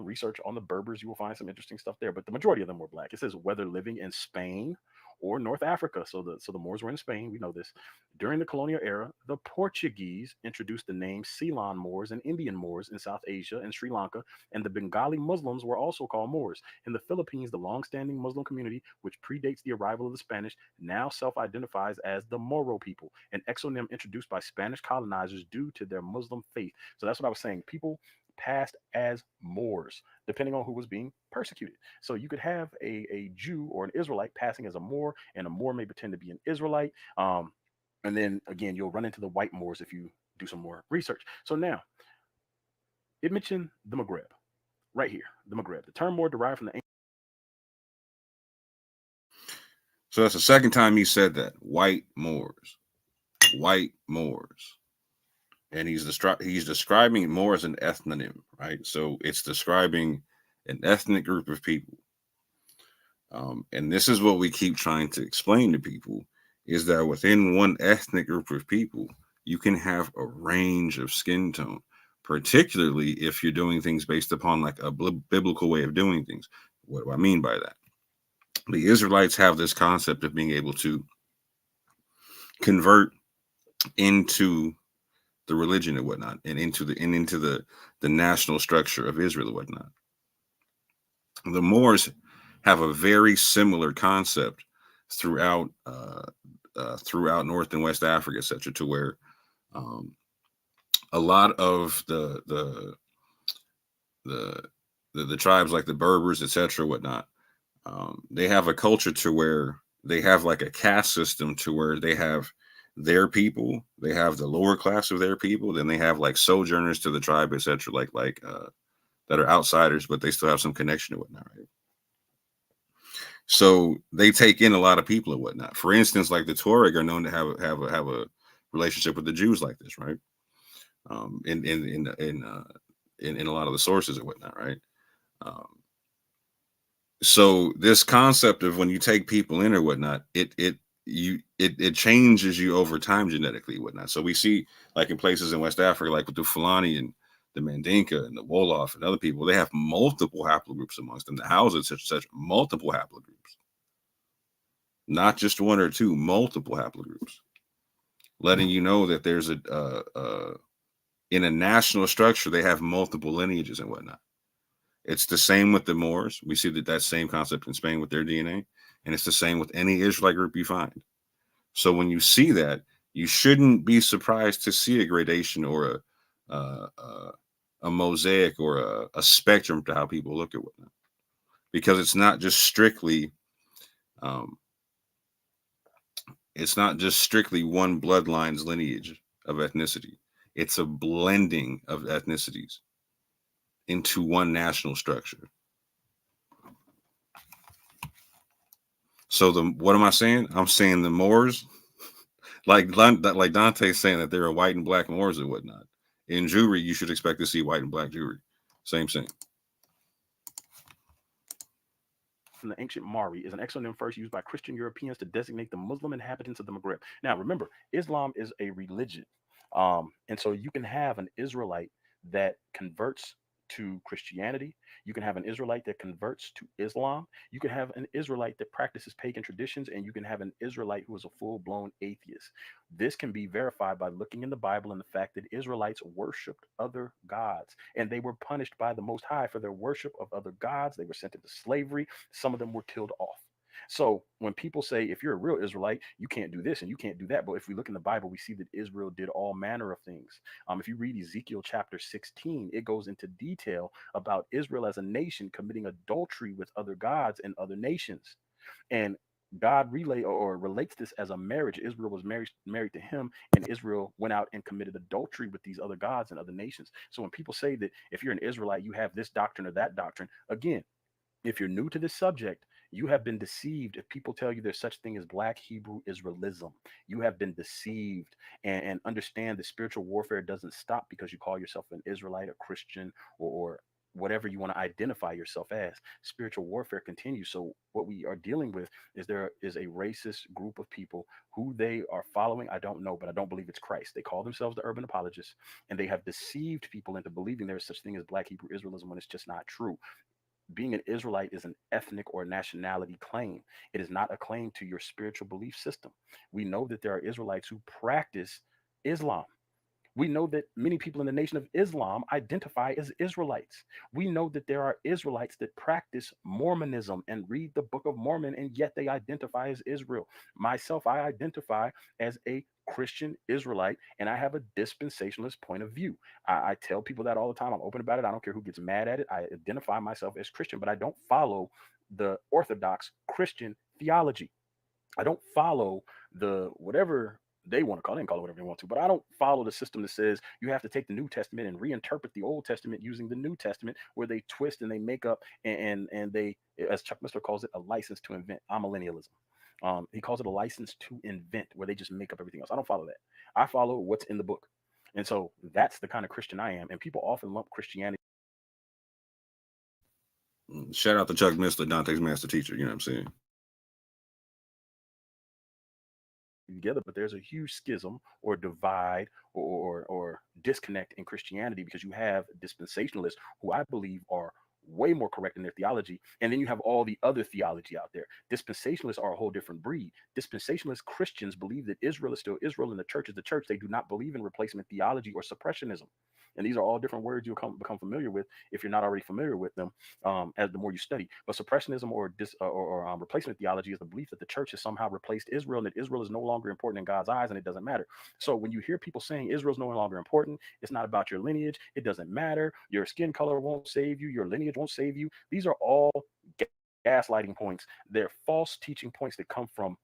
C: research on the Berbers, you will find some interesting stuff there. But the majority of them were black. It says whether living in Spain or North Africa. So the Moors were in Spain. We know this. During the colonial era, the Portuguese introduced the name Ceylon Moors and Indian Moors in South Asia and Sri Lanka, and the Bengali Muslims were also called Moors. In the Philippines, the long-standing Muslim community, which predates the arrival of the Spanish, now self-identifies as the Moro people, an exonym introduced by Spanish colonizers due to their Muslim faith. So that's what I was saying. People passed as Moors, depending on who was being persecuted. So you could have a Jew or an Israelite passing as a Moor, and a Moor may pretend to be an Israelite. And then again, you'll run into the white Moors if you do some more research. So now, it mentioned the Maghreb right here, the Maghreb. The term Moor derived from the.
B: So that's the second time he said that. White Moors. White Moors. And he's describing Moor as an ethnonym, right? So it's describing an ethnic group of people. And this is what we keep trying to explain to people, is that within one ethnic group of people, you can have a range of skin tone, particularly if you're doing things based upon like a biblical way of doing things. What do I mean by that? The Israelites have this concept of being able to convert into the religion and whatnot, and into the national structure of Israel and whatnot. The Moors have a very similar concept throughout throughout North and West Africa, etc., to where a lot of the tribes like the Berbers, etc., whatnot, they have a culture to where they have like a caste system to where they have their people, they have the lower class of their people, then they have like sojourners to the tribe, etc., like that are outsiders, but they still have some connection and whatnot, right? So they take in a lot of people and whatnot. For instance, like the Tuareg are known to have a relationship with the Jews like this, right? In a lot of the sources and whatnot, right? So this concept of when you take people in or whatnot, it changes you over time genetically and whatnot. So we see like in places in West Africa, like with the Fulani and the Mandinka and the Wolof and other people, they have multiple haplogroups amongst them. The Hausas, such multiple haplogroups, not just one or two, multiple haplogroups, letting you know that there's in a national structure, they have multiple lineages and whatnot. It's the same with the Moors. We see that same concept in Spain with their DNA, and it's the same with any Israelite group you find. So when you see that, you shouldn't be surprised to see a gradation or a mosaic or a spectrum to how people look at whatnot, because it's not just strictly one bloodline's lineage of ethnicity. It's a blending of ethnicities into one national structure. So what am I saying? I'm saying the Moors, like Dante's saying that there are white and black Moors and whatnot. In Jewry, you should expect to see white and black Jewry. Same thing.
C: From the ancient Mari is an exonym first used by Christian Europeans to designate the Muslim inhabitants of the Maghreb. Now, remember, Islam is a religion. And so you can have an Israelite that converts to Christianity. You can have an Israelite that converts to Islam. You can have an Israelite that practices pagan traditions, and you can have an Israelite who is a full-blown atheist. This can be verified by looking in the Bible and the fact that Israelites worshiped other gods, and they were punished by the Most High for their worship of other gods. They were sent into slavery. Some of them were killed off. So when people say, if you're a real Israelite, you can't do this and you can't do that. But if we look in the Bible, we see that Israel did all manner of things. If you read Ezekiel chapter 16, it goes into detail about Israel as a nation committing adultery with other gods and other nations. And God relates this as a marriage. Israel was married to him, and Israel went out and committed adultery with these other gods and other nations. So when people say that if you're an Israelite, you have this doctrine or that doctrine, again, if you're new to this subject, you have been deceived. If people tell you there's such thing as Black Hebrew Israelism, you have been deceived. And understand that spiritual warfare doesn't stop because you call yourself an Israelite, a Christian, or whatever you want to identify yourself as. Spiritual warfare continues. So what we are dealing with is there is a racist group of people who they are following. I don't know, but I don't believe it's Christ. They call themselves the urban apologists, and they have deceived people into believing there is such thing as Black Hebrew Israelism when it's just not true. Being an Israelite is an ethnic or nationality claim. It is not a claim to your spiritual belief system. We know that there are Israelites who practice Islam. We know that many people in the Nation of Islam identify as Israelites. We know that there are Israelites that practice Mormonism and read the Book of Mormon, and yet they identify as Israel. Myself, I identify as a Christian Israelite, and I have a dispensationalist point of view. I tell people that all the time. I'm open about it. I don't care who gets mad at it. I identify myself as Christian, but I don't follow the Orthodox Christian theology. I don't follow the whatever they want to call it, and call it whatever they want to, but I don't follow the system that says you have to take the New Testament and reinterpret the Old Testament using the New Testament, where they twist and they make up and they, as Chuck Missler calls it, a license to invent. Amillennialism. He calls it a license to invent, where they just make up everything else. I don't follow that. I follow what's in the book. And so that's the kind of Christian I am. And people often lump Christianity.
B: Shout out to Chuck Missler, Dante's master teacher. You know what I'm saying?
C: Together, but there's a huge schism or divide or disconnect in Christianity, because you have dispensationalists who I believe are way more correct in their theology. And then you have all the other theology out there. Dispensationalists are a whole different breed. Dispensationalist Christians believe that Israel is still Israel and the church is the church. They do not believe in replacement theology or suppressionism. And these are all different words you'll become familiar with if you're not already familiar with them, as the more you study. But suppressionism or replacement theology is the belief that the church has somehow replaced Israel and that Israel is no longer important in God's eyes and it doesn't matter. So when you hear people saying Israel's no longer important, it's not about your lineage, it doesn't matter, your skin color won't save you, your lineage won't save you. These are all gaslighting points. They're false teaching points that come from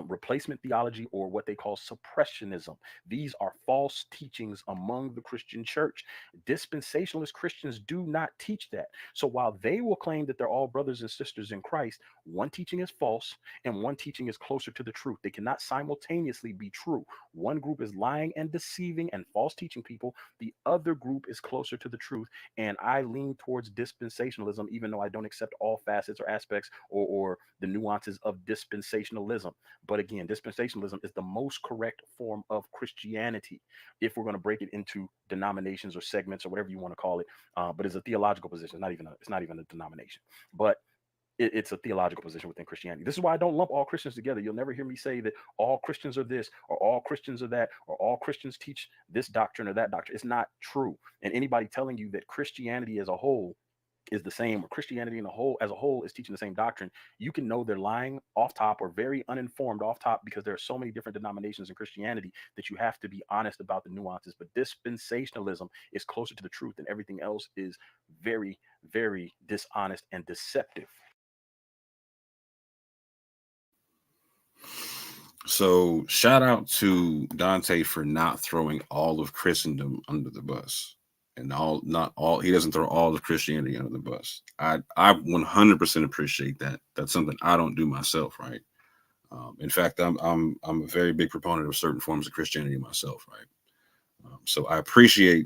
C: replacement theology or what they call suppressionism. These are false teachings among the Christian church. Dispensationalist Christians do not teach that. So while they will claim that they're all brothers and sisters in Christ, one teaching is false and one teaching is closer to the truth. They cannot simultaneously be true. One group is lying and deceiving and false teaching people. The other group is closer to the truth. And I lean towards dispensationalism, even though I don't accept all facets or aspects or the nuances of dispensationalism. But again, dispensationalism is the most correct form of Christianity if we're going to break it into denominations or segments or whatever you want to call it. But it's a theological position. It's not even a denomination. But it's a theological position within Christianity. This is why I don't lump all Christians together. You'll never hear me say that all Christians are this or all Christians are that or all Christians teach this doctrine or that doctrine. It's not true. And anybody telling you that Christianity as a whole is the same or Christianity as a whole is teaching the same doctrine, you can know they're lying off top or very uninformed off top, because there are so many different denominations in Christianity that you have to be honest about the nuances. But dispensationalism is closer to the truth, and everything else is very, very dishonest and deceptive.
B: So shout out to Dante for not throwing all of Christendom under the bus. And not all, he doesn't throw all of Christianity under the bus. I 100% appreciate that. That's something I don't do myself, right? In fact, I'm a very big proponent of certain forms of Christianity myself, right? So I appreciate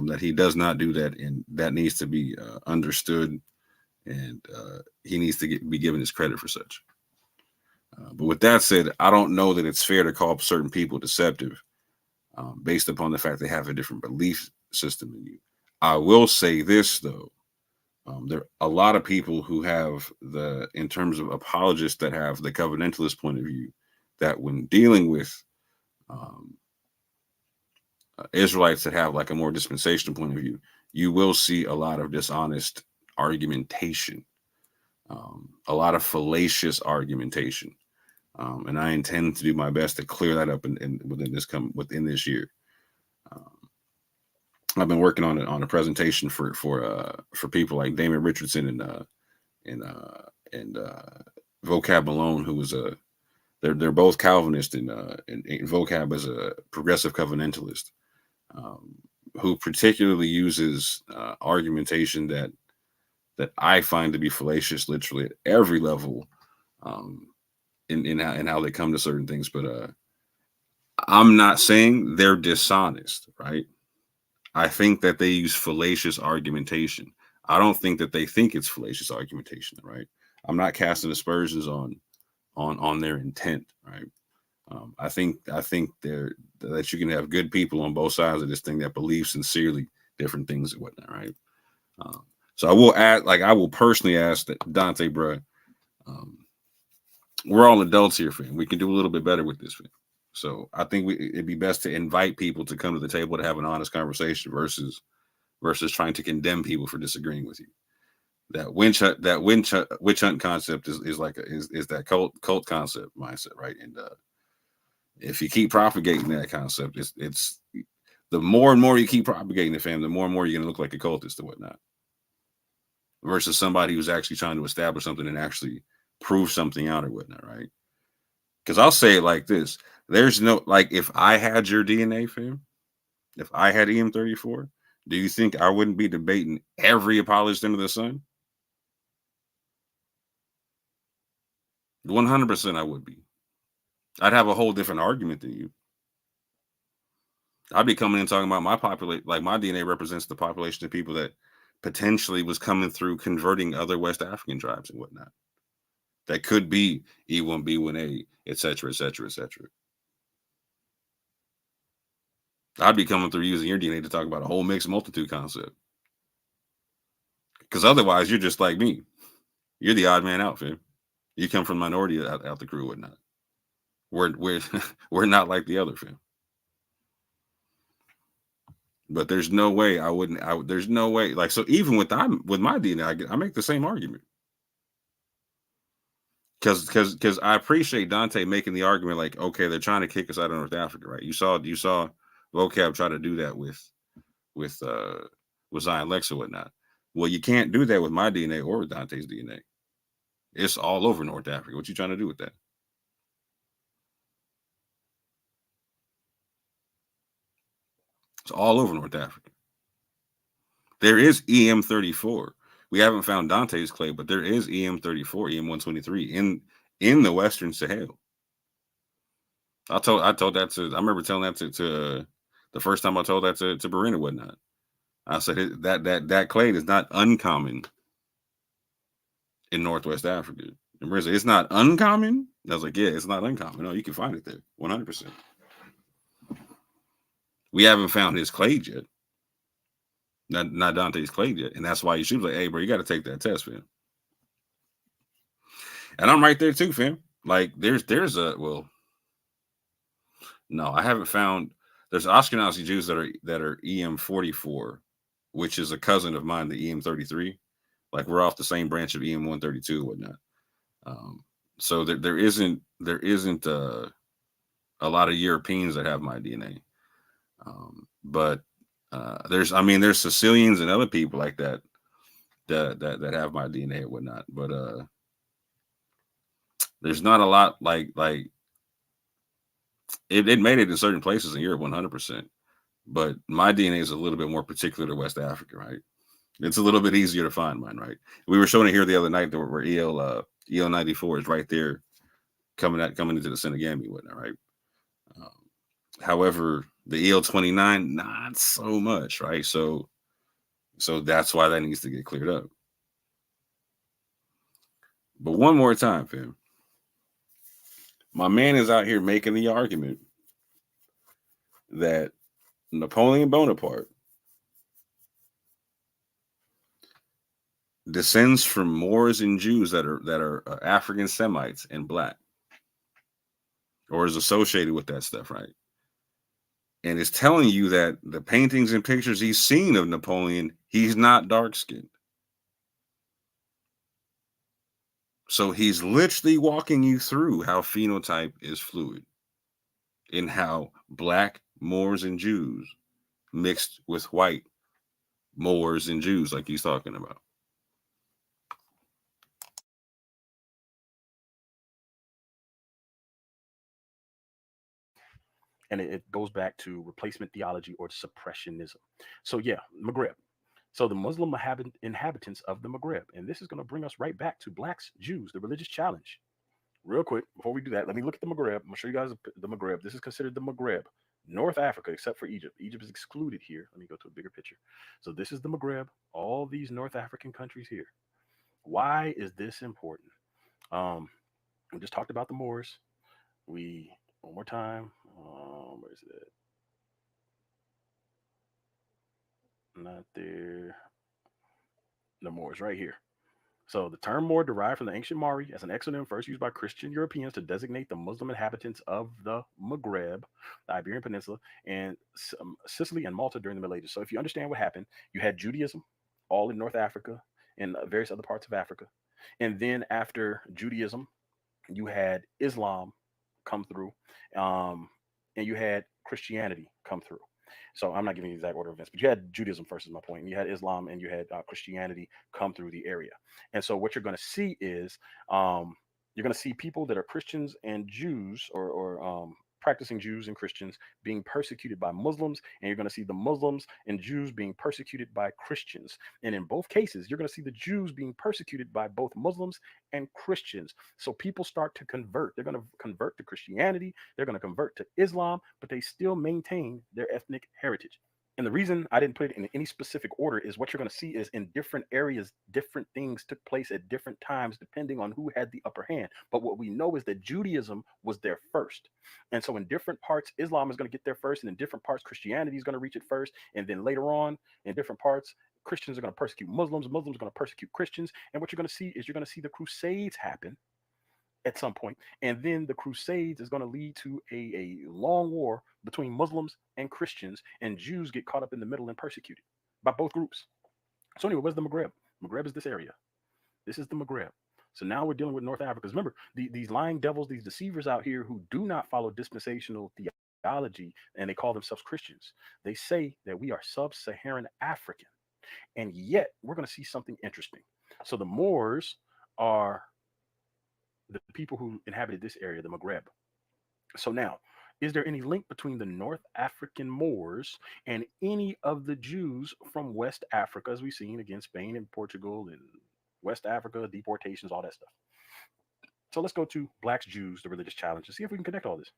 B: that he does not do that, and that needs to be understood, and he needs to be given his credit for such. But with that said, I don't know that it's fair to call certain people deceptive based upon the fact they have a different belief system than you. I will say this, though. There are a lot of people who have in terms of apologists that have the covenantalist point of view, that when dealing with Israelites that have like a more dispensational point of view, you will see a lot of dishonest argumentation, a lot of fallacious argumentation. And I intend to do my best to clear that up within this year. I've been working on a presentation for people like Damon Richardson and Vocab Malone, who was they're both Calvinist, and Vocab is a progressive covenantalist, who particularly uses argumentation that I find to be fallacious, literally at every level, in how they come to certain things. But I'm not saying they're dishonest, right? I think that they use fallacious argumentation. I don't think that they think it's fallacious argumentation, right? I'm not casting aspersions on their intent, right? I think that you can have good people on both sides of this thing that believe sincerely different things and whatnot, right? So I will personally ask that Dante, bro, we're all adults here, fam. We can do a little bit better with this, fam. So I think it'd be best to invite people to come to the table to have an honest conversation versus trying to condemn people for disagreeing with you. That witch hunt concept is that cult concept mindset, right? And if you keep propagating that concept, it's the more and more you keep propagating it, fam, the more and more you're gonna look like a cultist or whatnot. Versus somebody who's actually trying to establish something and actually prove something out or whatnot, right? Because I'll say it like this: there's no, like, if I had your DNA, fam, if I had EM34, do you think I wouldn't be debating every apologist under the sun? 100% I would be. I'd have a whole different argument than you. I'd be coming in talking about my population, like my DNA represents the population of people that potentially was coming through converting other West African tribes and whatnot. That could be E1B1A, et cetera, et cetera, et cetera. I'd be coming through using your DNA to talk about a whole mixed multitude concept. Because otherwise, you're just like me. You're the odd man out, fam. You come from minority out the crew and whatnot. We're we're not like the other fam. But there's no way I wouldn't. There's no way. Like, so even with my DNA, I make the same argument. Because I appreciate Dante making the argument, like, okay, they're trying to kick us out of North Africa, right? You saw vocab try to do that with Zion Lex or whatnot. Well, you can't do that with my DNA or with Dante's DNA. It's all over North Africa. What you trying to do with that? It's all over North Africa. There is EM34. We haven't found Dante's clay, but there is EM34, EM123 in the Western Sahel. I remember telling that to the first time I told that to Barin and whatnot. I said that clay is not uncommon in Northwest Africa. And Barin said, it's not uncommon. I was like, yeah, it's not uncommon. No, you can find it there, 100%. We haven't found his clay yet. Not Dante's clay yet. And that's why you should be like, hey, bro, you got to take that test, fam. And I'm right there too, fam. Like, there's no, I haven't found. There's Ashkenazi Jews that are EM44, which is a cousin of mine, the EM33. Like, we're off the same branch of EM132 and whatnot. So there isn't a lot of Europeans that have my DNA. But there's Sicilians and other people like that have my DNA and whatnot. But there's not a lot like it made it in certain places in Europe 100%. But my DNA is a little bit more particular to West Africa, right? It's a little bit easier to find mine, right? We were showing it here the other night where EL94 is right there coming into the Senegambia and whatnot, right? However, the EL29, not so much, right? So that's why that needs to get cleared up. But one more time, fam. My man is out here making the argument that Napoleon Bonaparte descends from Moors and Jews that are African Semites and black, or is associated with that stuff, right? And it's telling you that the paintings and pictures he's seen of Napoleon, he's not dark-skinned. So he's literally walking you through how phenotype is fluid and how black Moors and Jews mixed with white Moors and Jews, like he's talking about.
C: And it goes back to replacement theology or suppressionism. So yeah, Maghreb. So the Muslim inhabitants of the Maghreb, and this is going to bring us right back to blacks, Jews, the religious challenge. Real quick, before we do that, let me look at the Maghreb. I'm going to show you guys the Maghreb. This is considered the Maghreb, North Africa, except for Egypt. Egypt is excluded here. Let me go to a bigger picture. So this is the Maghreb, all these North African countries here. Why is this important? We just talked about the Moors. One more time. Where is it? Not there. The Moors right here. So the term Moor derived from the ancient Mari as an exonym first used by Christian Europeans to designate the Muslim inhabitants of the Maghreb, the Iberian Peninsula, and Sicily and Malta during the Middle Ages. So if you understand what happened, you had Judaism all in North Africa and various other parts of Africa. And then after Judaism, you had Islam come through, and you had Christianity come through. So I'm not giving you the exact order of events, but you had Judaism first, is my point. And you had Islam and you had Christianity come through the area. And so what you're going to see is you're going to see people that are Christians and Jews or practicing Jews and Christians being persecuted by Muslims. And you're going to see the Muslims and Jews being persecuted by Christians. And in both cases, you're going to see the Jews being persecuted by both Muslims and Christians. So people start to convert. They're going to convert to Christianity. They're going to convert to Islam, but they still maintain their ethnic heritage. And the reason I didn't put it in any specific order is what you're going to see is in different areas, different things took place at different times, depending on who had the upper hand. But what we know is that Judaism was there first. And so in different parts, Islam is going to get there first. And in different parts, Christianity is going to reach it first. And then later on, in different parts, Christians are going to persecute Muslims. Muslims are going to persecute Christians. And what you're going to see is you're going to see the Crusades happen at some point. And then the Crusades is going to lead to a long war between Muslims and Christians, and Jews get caught up in the middle and persecuted by both groups. So anyway, where's the Maghreb? Maghreb is this area. This is the Maghreb. So now we're dealing with North Africa. Because remember, these lying devils, these deceivers out here who do not follow dispensational theology, and they call themselves Christians. They say that we are sub-Saharan African. And yet we're going to see something interesting. So the Moors are the people who inhabited this area, the Maghreb. So now, is there any link between the North African Moors and any of the Jews from West Africa, as we've seen against Spain and Portugal and West Africa, deportations, all that stuff? So let's go to Blacks, Jews, the religious challenge, and see if we can connect all this.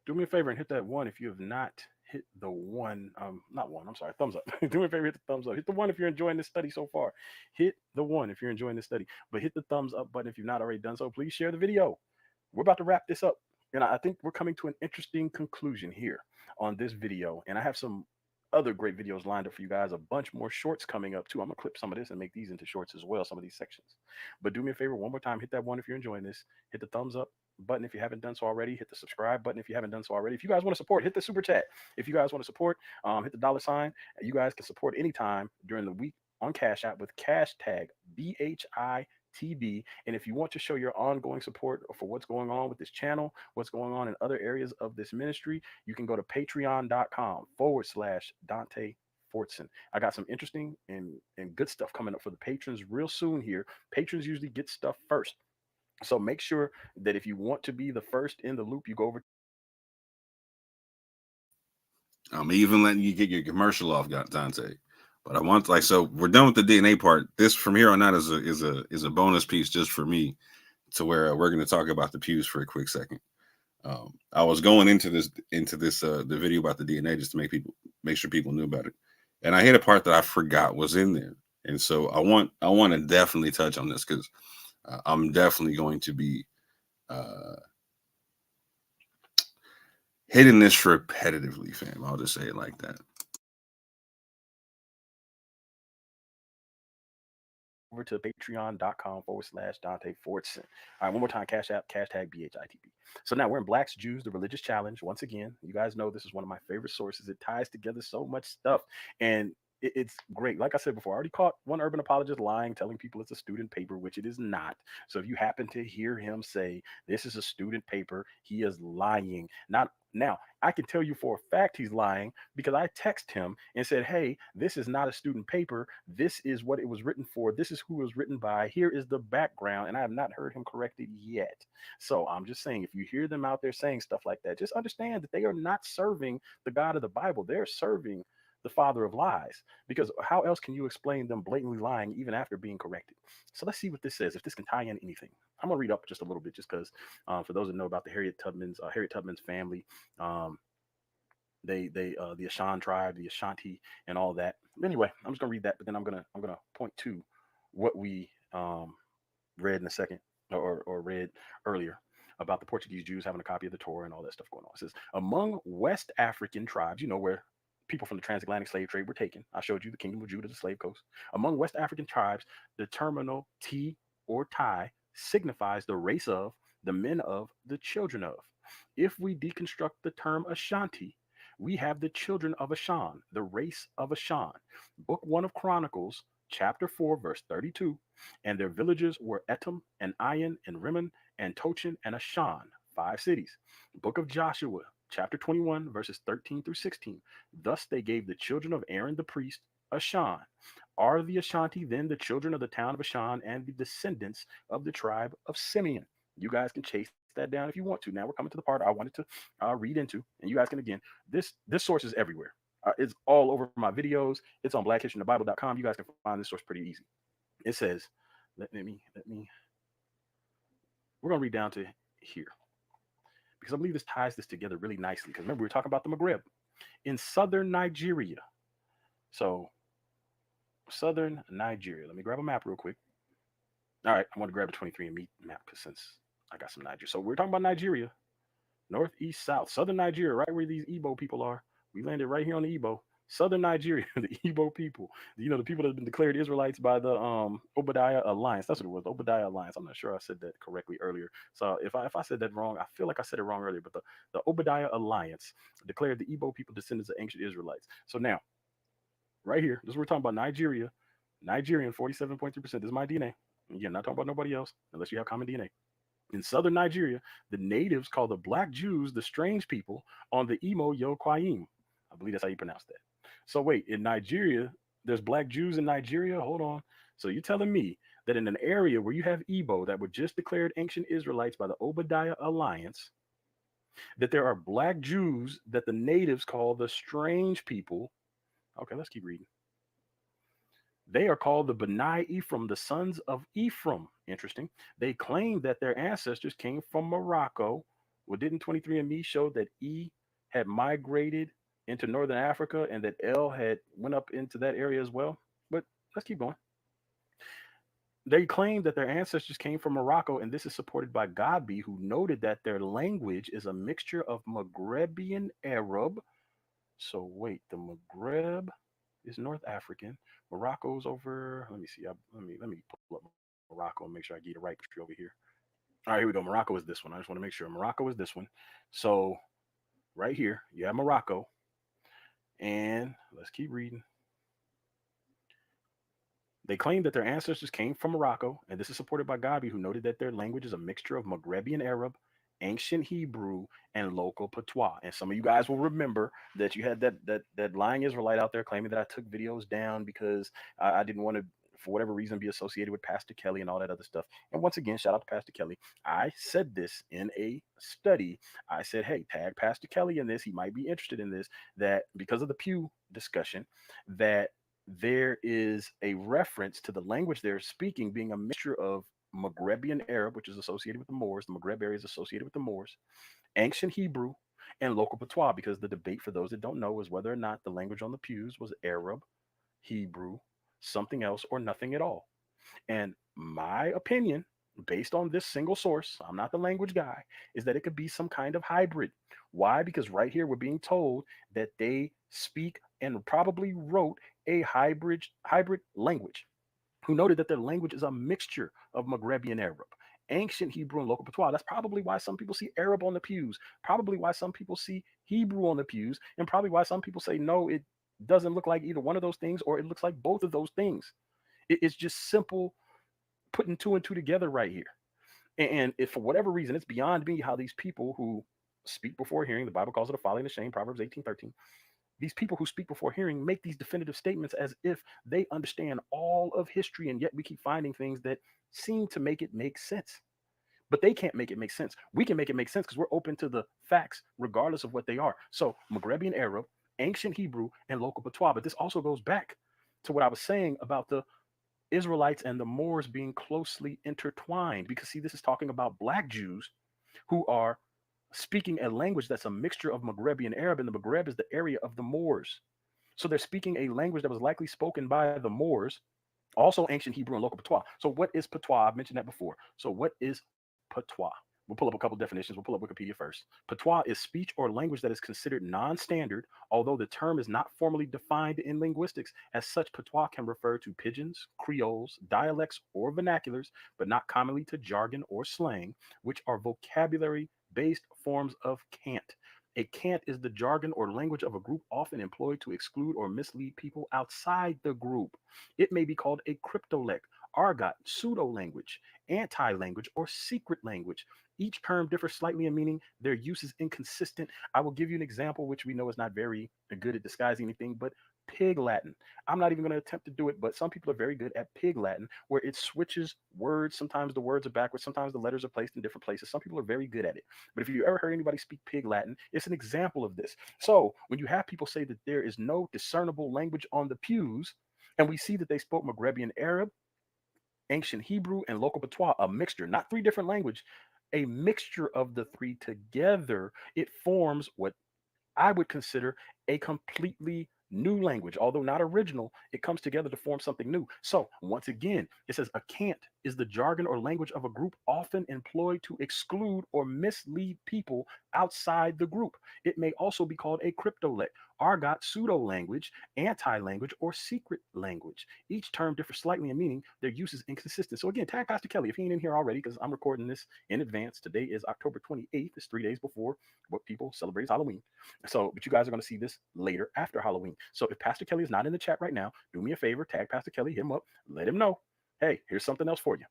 C: Do me a favor and hit that one if you have not hit the one, not one, I'm sorry, thumbs up. Do me a favor, hit the thumbs up. Hit the one if you're enjoying this study so far. Hit the one if you're enjoying this study, but hit the thumbs up button if you've not already done so. Please share the video. We're about to wrap this up. And I think we're coming to an interesting conclusion here on this video. And I have some other great videos lined up for you guys, a bunch more shorts coming up too. I'm gonna clip some of this and make these into shorts as well, some of these sections. But do me a favor one more time, hit that one if you're enjoying this, hit the thumbs up button if you haven't done so already, hit the subscribe button if you haven't done so already. If you guys want to support, hit the super chat. If you guys want to support, hit the $sign. You guys can support anytime during the week on Cash App with hashtag BHITB. And if you want to show your ongoing support for what's going on with this channel, what's going on in other areas of this ministry, you can go to patreon.com/Dante Fortson. I got some interesting and good stuff coming up for the patrons real soon here. Patrons usually get stuff first. So make sure that if you want to be the first in the loop, you go over.
B: I'm even letting you get your commercial off, Dante. But I want, like, so we're done with the DNA part. This from here on out is a bonus piece just for me, to where we're going to talk about the pews for a quick second. I was going into this the video about the DNA just to make sure people knew about it, and I hit a part that I forgot was in there, and so I want to definitely touch on this because I'm definitely going to be hitting this repetitively, fam. I'll just say it like that.
C: Over to patreon.com/Dante Fortson. All right, one more time, Cash App, hashtag BHITB. So now we're in Blacks, Jews, the religious challenge. Once again, you guys know this is one of my favorite sources. It ties together so much stuff, and it's great. Like I said before, I already caught one urban apologist lying, telling people it's a student paper, which it is not. So if you happen to hear him say this is a student paper, he is lying. Not now, I can tell you for a fact he's lying because I text him and said, hey, this is not a student paper. This is what it was written for. This is who it was written by. Here is the background. And I have not heard him correct it yet. So I'm just saying, if you hear them out there saying stuff like that, just understand that they are not serving the God of the Bible. They're serving the father of lies, because how else can you explain them blatantly lying even after being corrected? So let's see what this says, if this can tie in anything. I'm gonna read up just a little bit, just because for those that know about the Harriet Tubman's family, the Ashan tribe, the Ashanti, and all that. Anyway, I'm just gonna read that, but then I'm gonna point to what we read in a second, or read earlier, about the Portuguese Jews having a copy of the Torah and all that stuff going on. It says, among West African tribes, you know, where people from the transatlantic slave trade were taken. I showed you the Kingdom of Judah, the slave coast. Among West African tribes, the terminal T or Tai signifies the race of, the men of, the children of. If we deconstruct the term Ashanti, we have the children of Ashan, the race of Ashan. Book 1 of Chronicles, chapter 4, verse 32. And their villages were Etam and Ayin and Rimmon and Tochin and Ashan, 5 cities. Book of Joshua, chapter 21, verses 13 through 16. Thus they gave the children of Aaron the priest Ashan. Are the Ashanti then the children of the town of Ashan and the descendants of the tribe of Simeon? You guys can chase that down if you want to. Now we're coming to the part I wanted to read into, and you guys can, again, this source is everywhere. It's all over my videos. It's on blackhistoryinthebible.com. You guys can find this source pretty easy. It says, let me, we're going to read down to here, because I believe this ties this together really nicely. Because remember, we were talking about the Maghreb. In southern Nigeria, So southern Nigeria. Let me grab a map real quick. All right, I want to grab a 23andMe map because since I got some Nigeria. So we're talking about Nigeria, north, east, south, southern Nigeria, right where these Igbo people are. We landed right here on the Igbo. Southern Nigeria, the Igbo people. You know, the people that have been declared Israelites by the Obadiah Alliance. That's what it was, the Obadiah Alliance. I'm not sure I said that correctly earlier. So if I said that wrong, I feel like I said it wrong earlier. But the Obadiah Alliance declared the Igbo people descendants of ancient Israelites. So now, right here, this is what we're talking about Nigeria. Nigerian, 47.3%. This is my DNA. Again, not talking about nobody else unless you have common DNA. In southern Nigeria, the natives call the black Jews the strange people on the Imo Yokwayim. I believe that's how you pronounce that. So wait, in Nigeria, there's black Jews in Nigeria? Hold on. So you're telling me that in an area where you have Igbo that were just declared ancient Israelites by the Obadiah Alliance, that there are black Jews that the natives call the strange people. Okay, let's keep reading. They are called the B'nai Ephraim, the sons of Ephraim. Interesting. They claim that their ancestors came from Morocco. Well, didn't 23andMe show that E had migrated into northern Africa and that L had went up into that area as well? But let's keep going. They claim that their ancestors came from Morocco, and this is supported by Gabi, who noted that their language is a mixture of Maghrebian Arab. So wait, the Maghreb is North African. Morocco's over. Let me see. Let me pull up Morocco and make sure I get the right country over here. All right, here we go. Morocco is this one. I just want to make sure Morocco is this one. So right here, you have Morocco, and let's keep reading. They claim that their ancestors came from Morocco, and this is supported by Gabi, who noted that their language is a mixture of Maghrebian Arab, ancient Hebrew, and local patois. And some of you guys will remember that you had that lying Israelite out there claiming that I took videos down because I didn't want to, for whatever reason, be associated with Pastor Kelly and all that other stuff. And once again, shout out to Pastor Kelly. I said this in a study. I said, hey, tag Pastor Kelly in this. He might be interested in this, that because of the Pew discussion, that there is a reference to the language they're speaking being a mixture of Maghrebian Arab, which is associated with the Moors. The Maghreb area is associated with the Moors, ancient Hebrew, and local patois, because the debate, for those that don't know, is whether or not the language on the pews was Arab, Hebrew, something else, or nothing at all. And my opinion, based on this single source, I'm not the language guy, is that it could be some kind of hybrid. Why? Because right here we're being told that they speak and probably wrote a hybrid language, who noted that their language is a mixture of Maghrebian Arab, ancient Hebrew, and local patois. That's probably why some people see Arab on the pews, probably why some people see Hebrew on the pews, and probably why some people say, no, it doesn't look like either one of those things, or it looks like both of those things. It's just simple putting two and two together right here. And if for whatever reason, it's beyond me how these people who speak before hearing, the Bible calls it a folly and a shame, Proverbs 18:13. These people who speak before hearing make these definitive statements as if they understand all of history, and yet we keep finding things that seem to make it make sense. But they can't make it make sense. We can make it make sense because we're open to the facts, regardless of what they are. So Maghrebian Arab, ancient Hebrew, and local patois. But this also goes back to what I was saying about the Israelites and the Moors being closely intertwined. Because see, this is talking about black Jews who are speaking a language that's a mixture of Maghrebian Arab, and the Maghreb is the area of the Moors. So they're speaking a language that was likely spoken by the Moors, also ancient Hebrew and local patois. So what is patois? I've mentioned that before. So what is patois? We'll pull up a couple definitions. We'll pull up Wikipedia first. Patois is speech or language that is considered non-standard, although the term is not formally defined in linguistics. As such, patois can refer to pidgins, creoles, dialects, or vernaculars, but not commonly to jargon or slang, which are vocabulary-based forms of cant. A cant is the jargon or language of a group often employed to exclude or mislead people outside the group. It may be called a cryptolect, argot, pseudo-language, anti-language, or secret language. Each term differs slightly in meaning. Their use is inconsistent. I will give you an example, which we know is not very good at disguising anything, but Pig Latin. I'm not even going to attempt to do it, but some people are very good at Pig Latin, where it switches words. Sometimes the words are backwards. Sometimes the letters are placed in different places. Some people are very good at it. But if you ever heard anybody speak Pig Latin, it's an example of this. So when you have people say that there is no discernible language on the pews, and we see that they spoke Maghrebian Arab, ancient Hebrew, and local patois, a mixture, not three different languages, a mixture of the three together, it forms what I would consider a completely New language, although not original, it comes together to form something new. So, once again, it says a cant is the jargon or language of a group often employed to exclude or mislead people outside the group. It may also be called a cryptolect, argot, pseudo language, anti language, or secret language. Each term differs slightly in meaning. Their use is inconsistent. So, again, tag Pastor Kelly if he ain't in here already, because I'm recording this in advance. Today is October 28th. It's 3 days before what people celebrate as Halloween. So, but you guys are going to see this later after Halloween. So, if Pastor Kelly is not in the chat right now, do me a favor, tag Pastor Kelly, hit him up, let him know, hey, here's something else for you.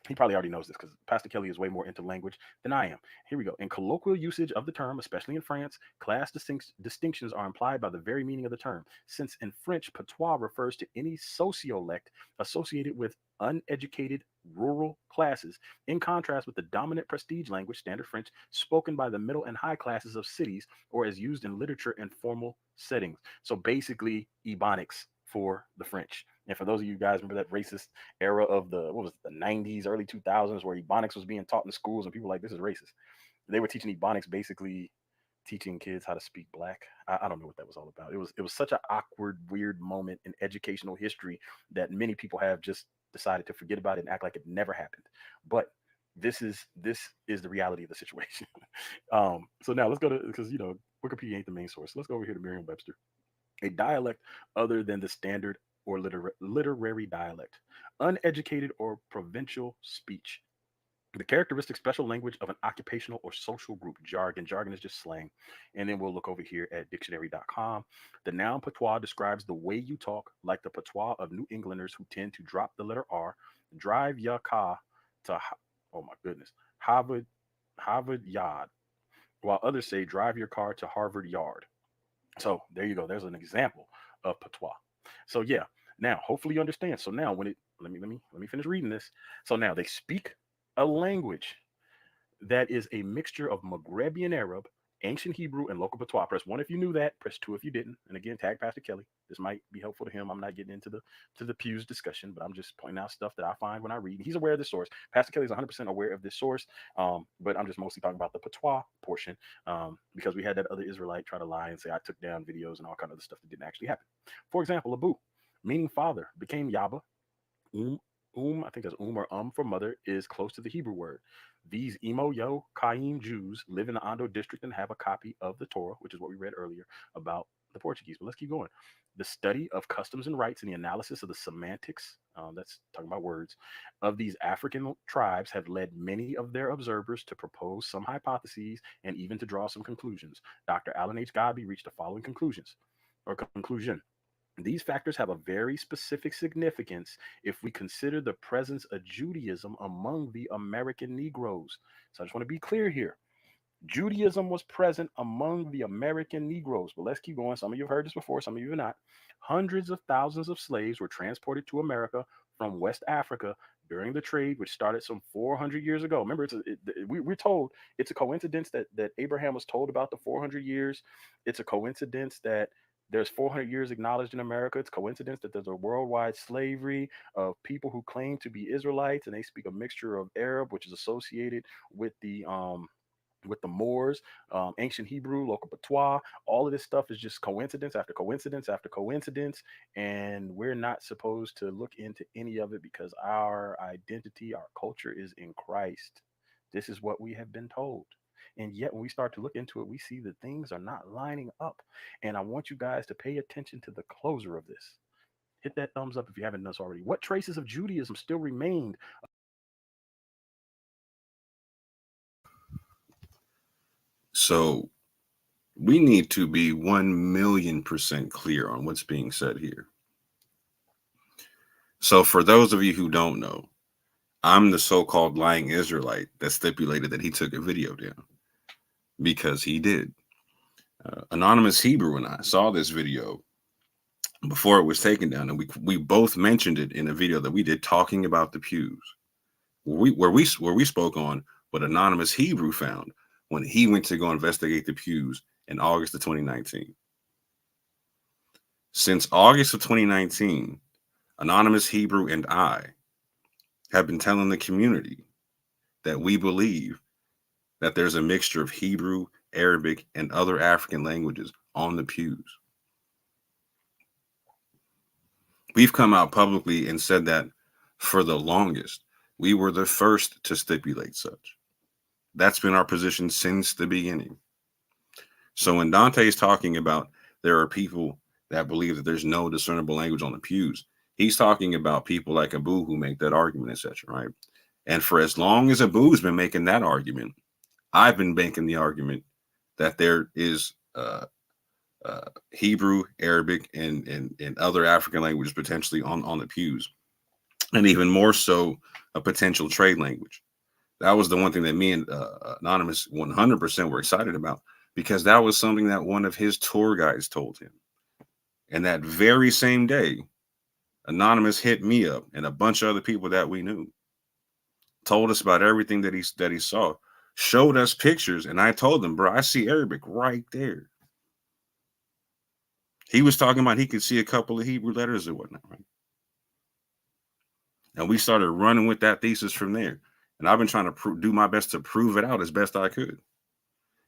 C: He probably already knows this because Pastor Kelly is way more into language than I am. Here we go. In colloquial usage of the term, especially in France, class distinctions are implied by the very meaning of the term. Since in French, patois refers to any sociolect associated with uneducated rural classes, in contrast with the dominant prestige language, standard French, spoken by the middle and high classes of cities, or as used in literature and formal settings. So basically, Ebonics for the French. And for those of you guys remember that racist era of the 90s, early 2000s, where Ebonics was being taught in schools and people were like, this is racist. They were teaching Ebonics, basically teaching kids how to speak black. I don't know what that was all about. It was such an awkward, weird moment in educational history that many people have just decided to forget about it and act like it never happened. But this is the reality of the situation. So now let's go to, because Wikipedia ain't the main source. Let's go over here to Merriam-Webster. A dialect other than the standard or literary dialect, uneducated or provincial speech. The characteristic special language of an occupational or social group. Jargon. Jargon is just slang. And then we'll look over here at dictionary.com. The noun patois describes the way you talk, like the patois of New Englanders who tend to drop the letter R, drive ya car to, oh my goodness, Harvard Yard, while others say drive your car to Harvard Yard. So there you go. There's an example of patois. So yeah. Now, hopefully you understand. So now, when it let me finish reading this. So now they speak a language that is a mixture of Maghrebian Arab, ancient Hebrew, and local patois. Press 1 if you knew that. Press 2 if you didn't. And again, tag Pastor Kelly. This might be helpful to him. I'm not getting into the pews discussion, but I'm just pointing out stuff that I find when I read. He's aware of this source. Pastor Kelly is 100% aware of this source, but I'm just mostly talking about the patois portion, because we had that other Israelite try to lie and say I took down videos and all kind of other stuff that didn't actually happen. For example, Abu, meaning father, became Yaba. I think that's or for mother, is close to the Hebrew word. These Emo Yo Kaim Jews live in the Ando district and have a copy of the Torah, which is what we read earlier about the Portuguese. But let's keep going. The study of customs and rights and the analysis of the semantics, that's talking about words, of these African tribes have led many of their observers to propose some hypotheses and even to draw some conclusions. Dr. Alan H. Godby reached the following conclusion. These factors have a very specific significance if we consider the presence of Judaism among the American Negroes. So I just want to be clear here. Judaism was present among the American Negroes. But let's keep going. Some of you have heard this before, some of you have not. Hundreds of thousands of slaves were transported to America from West Africa during the trade, which started some 400 years ago. Remember, we're told it's a coincidence that Abraham was told about the 400 years. It's a coincidence that there's 400 years acknowledged in America. It's coincidence that there's a worldwide slavery of people who claim to be Israelites, and they speak a mixture of Arab, which is associated with the Moors, ancient Hebrew, local patois. All of this stuff is just coincidence after coincidence after coincidence, and we're not supposed to look into any of it because our identity, our culture is in Christ. This is what we have been told. And yet, when we start to look into it, we see that things are not lining up. And I want you guys to pay attention to the closer of this. Hit that thumbs up if you haven't done so already. What traces of Judaism still remained?
B: So we need to be 1,000,000% clear on what's being said here. So for those of you who don't know, I'm the so-called lying Israelite that stipulated that he took a video down, because he did. Anonymous Hebrew and I saw this video before it was taken down, and we both mentioned it in a video that we did talking about the pews, where we spoke on what Anonymous Hebrew found when he went to go investigate the pews in August of 2019. Since August of 2019, Anonymous Hebrew and I have been telling the community that we believe that there's a mixture of Hebrew, Arabic, and other African languages on the pews. We've come out publicly and said that for the longest. We were the first to stipulate such. That's been our position since the beginning. So when Dante is talking about there are people that believe that there's no discernible language on the pews, he's talking about people like Abu who make that argument, etc. Right? And for as long as Abu's been making that argument, I've been making the argument that there is Hebrew, Arabic, and other African languages potentially on the pews, and even more so, a potential trade language. That was the one thing that me and Anonymous 100% were excited about, because that was something that one of his tour guides told him. And that very same day, Anonymous hit me up and a bunch of other people that we knew, told us about everything that he saw, showed us pictures, and I told them, bro, I see Arabic right there. He was talking about he could see a couple of Hebrew letters or whatnot, right? And we started running with that thesis from there. And I've been trying to do my best to prove it out as best I could.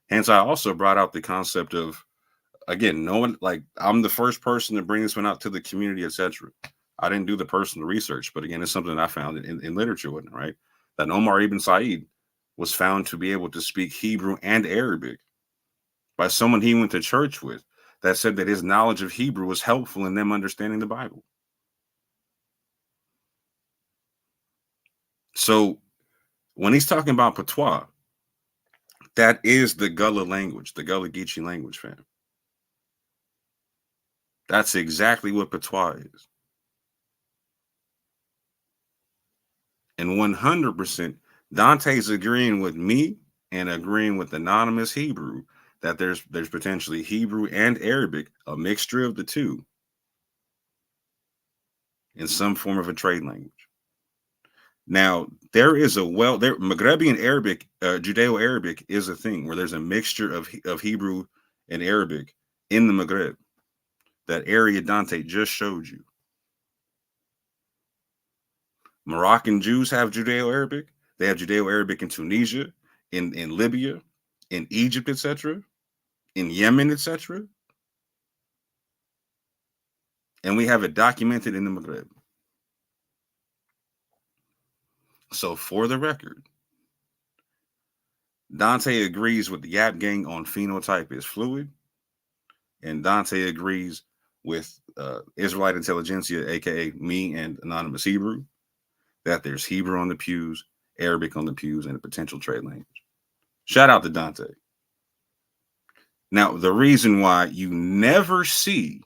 B: Hence, I also brought out the concept of, again, no one, like, I'm the first person to bring this one out to the community, etc. I didn't do the personal research, but again, it's something I found in literature, wasn't it, right? That Omar ibn Said was found to be able to speak Hebrew and Arabic by someone he went to church with, that said that his knowledge of Hebrew was helpful in them understanding the Bible. So when he's talking about patois, that is the Gullah language, the Gullah Geechee language, fam. That's exactly what patois is. And 100%, Dante's agreeing with me and agreeing with Anonymous Hebrew that there's potentially Hebrew and Arabic, a mixture of the two, in some form of a trade language. Now, there is Maghrebian Arabic, Judeo-Arabic is a thing where there's a mixture of Hebrew and Arabic in the Maghreb, that area Dante just showed you. Moroccan Jews have Judeo-Arabic. They have Judeo-Arabic in Tunisia, in Libya, in Egypt, etc., in Yemen, etc. And we have it documented in the Maghreb. So for the record, Dante agrees with the YAP gang on phenotype is fluid, and Dante agrees with Israelite intelligentsia, aka me and Anonymous Hebrew, that there's Hebrew on the pews, Arabic on the pews, and a potential trade language. Shout out to Dante. Now, the reason why you never see,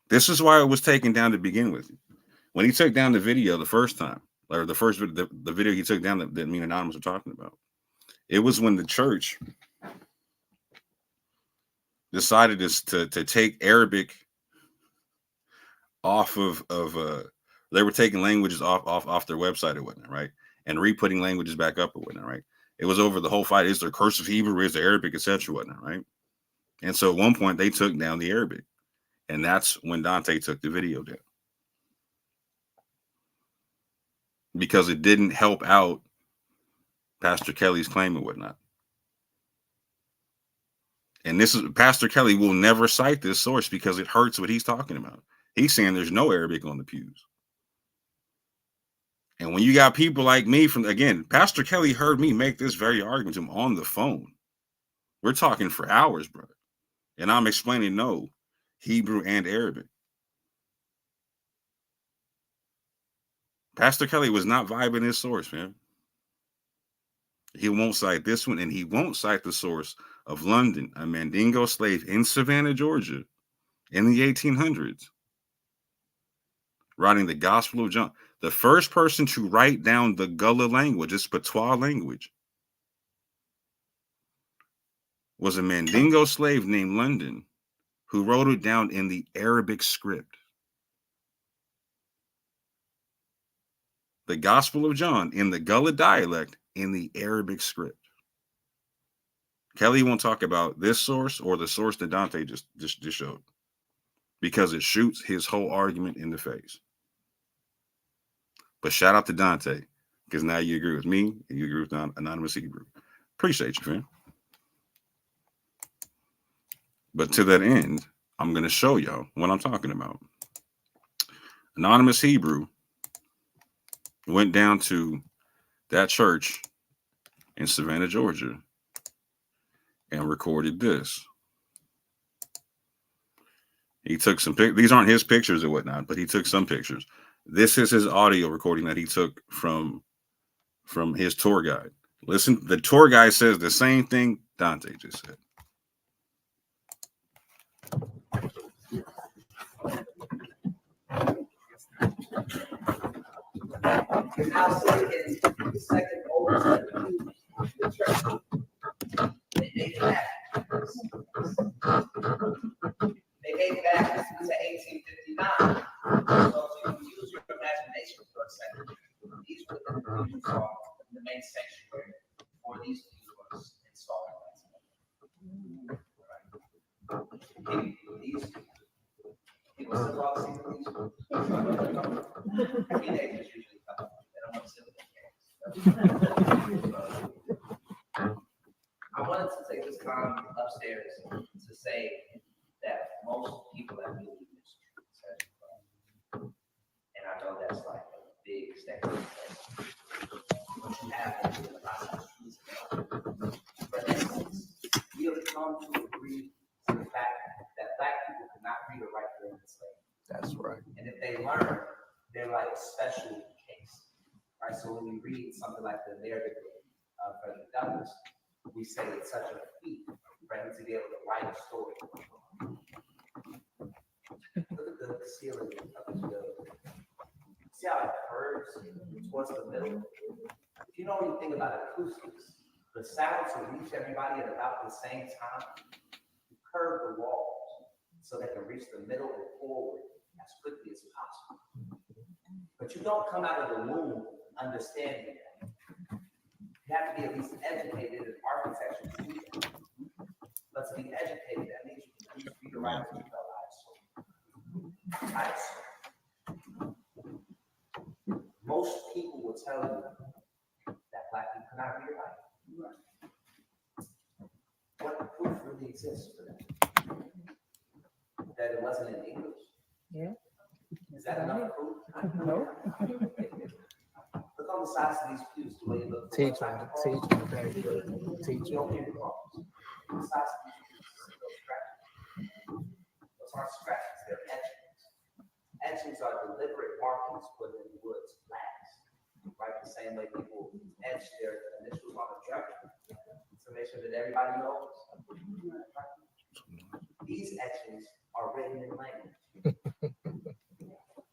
B: this is why it was taken down to begin with. When he took down the video the first time, or the video he took down that me and Anonymous were talking about, it was when the church decided to take Arabic off of they were taking languages off their website or whatnot, right? And re-putting languages back up or whatnot, right? It was over the whole fight. Is there cursive Hebrew? Is there Arabic, etc., whatnot, right? And so at one point they took down the Arabic, and that's when Dante took the video down, because it didn't help out Pastor Kelly's claim and whatnot. And this is, Pastor Kelly will never cite this source because it hurts what he's talking about. He's saying there's no Arabic on the pews. And when you got people like me again, Pastor Kelly heard me make this very argument to him on the phone. We're talking for hours, bro. And I'm explaining, no, Hebrew and Arabic. Pastor Kelly was not vibing his source, man. He won't cite this one, and he won't cite the source of London, a Mandingo slave in Savannah, Georgia, in the 1800s, writing the Gospel of John. The first person to write down the Gullah language, this patois language, was a Mandingo slave named London, who wrote it down in the Arabic script. The Gospel of John in the Gullah dialect in the Arabic script. Kelly won't talk about this source or the source that Dante just showed, because it shoots his whole argument in the face. But shout out to Dante, because now you agree with me and you agree with Anonymous Hebrew. Appreciate you, fam. But to that end, I'm going to show y'all what I'm talking about. Anonymous Hebrew went down to that church in Savannah, Georgia, and recorded this. He took some these aren't his pictures or whatnot, but he took some pictures. This is his audio recording that he took from his tour guide. Listen, the tour guide says the same thing Dante just said.
G: Now sitting in the second oldest the church. They date back to 1859. So if you use your imagination for a second, these were the pews saw in the main sanctuary before these pews were installed. Right. These people still all see these. Teenagers usually come. They don't want to sit with their parents. I wanted to take this time upstairs to say that most people that believe in this truth, and I know that's like a big statement. What you have in the process, for instance, we have come to agree to the fact that Black people cannot read or write during the slave.
H: That's right.
G: And if they learn, they're like a special case, right? So when we read something like the narrative of Frederick Douglass, we say it's such a feat for him to be able to write a story. Look at the ceiling of this building. See how it curves towards the middle? If you know anything about acoustics, the sound to reach everybody at about the same time, you curve the walls so they can reach the middle and forward as quickly as possible. But you don't come out of the womb understanding that. You have to be at least educated in architecture to do that. But to be educated, that means you can use read or write to develop most people will tell you that Black people cannot read or write. What proof really exists for that? That it wasn't in English?
E: Yeah.
G: Is that enough proof?
E: No.
G: Look on the sides of these pews, the way you look.
H: Teach them. Very good. Teach
G: You don't
H: them.
G: hear the problems. The sides of these pews, those scratches. Those aren't scratches, they're etchings. Etchings are deliberate markings put in wood's flags, right? The same way people etch their initials on a drum to make sure that everybody knows. These etchings are written in language.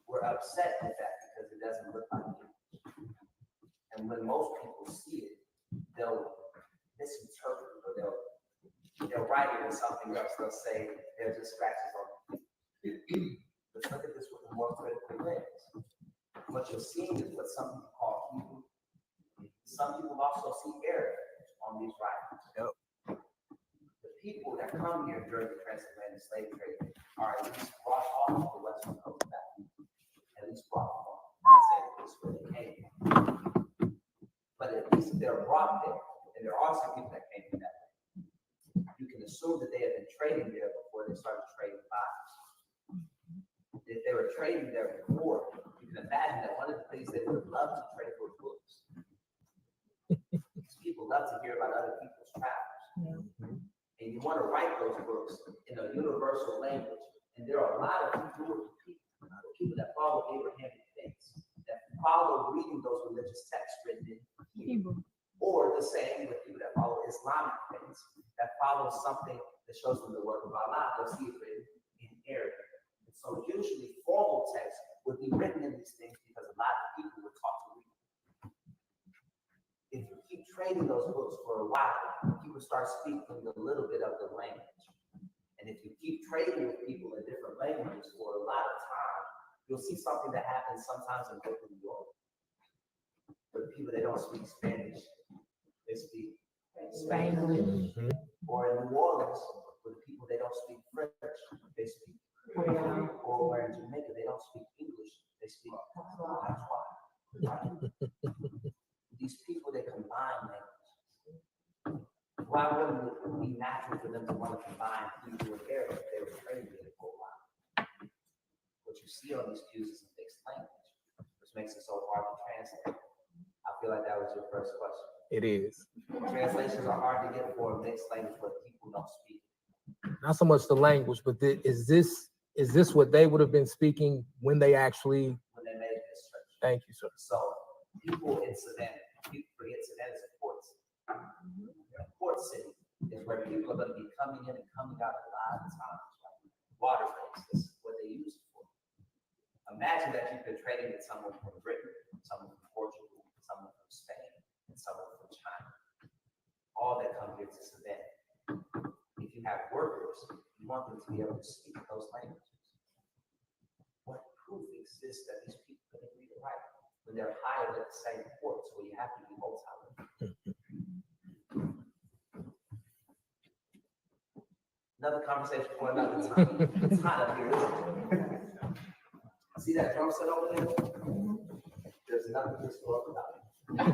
G: We're upset with that because it doesn't look like English. And when most people see it, they'll misinterpret it, or they'll write it as something else. They'll say they're just scratches on it. Let's look at this with a more critical lens. What you're seeing is what some people call Hebrew. Some people also see Arabic on these writings.
H: Yep.
G: The people that come here during the transatlantic slave trade are at least brought off the western coast back. At least brought off. Not saying this where they came from. But at least they're brought there. And there are some people that came from that way. You can assume that they have been trading there before they started trading bodies. If they were trading there before, you can imagine that one of the things they would have loved to trade were books. People love to hear about other people's travels. And you want to write those books in a universal language. And there are a lot of people that follow Abrahamic faiths, that follow reading those religious texts written in Hebrew. Or the same with people that follow Islamic faiths, that follow something that shows them the work of Allah. They'll see it written in Arabic. So usually formal text would be written in these things because a lot of people were taught to read. If you keep trading those books for a while, people start speaking a little bit of the language. And if you keep trading with people in different languages for a lot of time, you'll see something that happens sometimes in Brooklyn, New York. For the people that don't speak Spanish, they speak Spanish. Or in New Orleans, for the people that don't speak French, they speak Creole. Or where in Jamaica, they don't speak English, they speak Patois. These people, they combine languages. Why wouldn't it be natural for them to want to combine Hebrew and Arabic if they were trading it for a while? What you see on these pews is a mixed makes it so hard to translate. I feel like that was your first question.
H: It is.
G: Translations are hard to get for a mixed language where people don't speak.
H: Not so much the language, but is this what they would have been speaking when they actually?
G: When they made this church.
H: Thank you, sir.
G: So people in Savannah, people forget Savannah is a port city. A port city is where people are going to be coming in and coming out a lot of times. Like waterways, this is what they use it for. Imagine that you've been trading with someone from Britain, someone from Portugal, someone from Spain, and someone from China. All that come here to Savannah. If you have workers, you want them to be able to speak those languages. What proof exists that these people can read and write when they're hired at the same ports where you have to be multilingual? Another conversation for another time. It's hot up here. See that drum set over there? There's nothing historical about it. There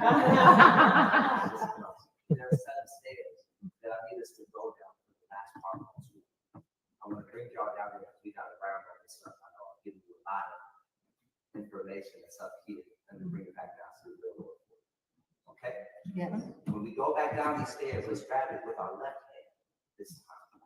G: are a set of stairs that I need us to go down for the last part of the tour. I'm going to bring y'all down there because we got a round of this stuff. I know I'll give you a lot of information that's up here and then bring it back down to the real world. Okay?
E: Yes.
G: When we go back down these stairs, let's grab it with our left hand this time.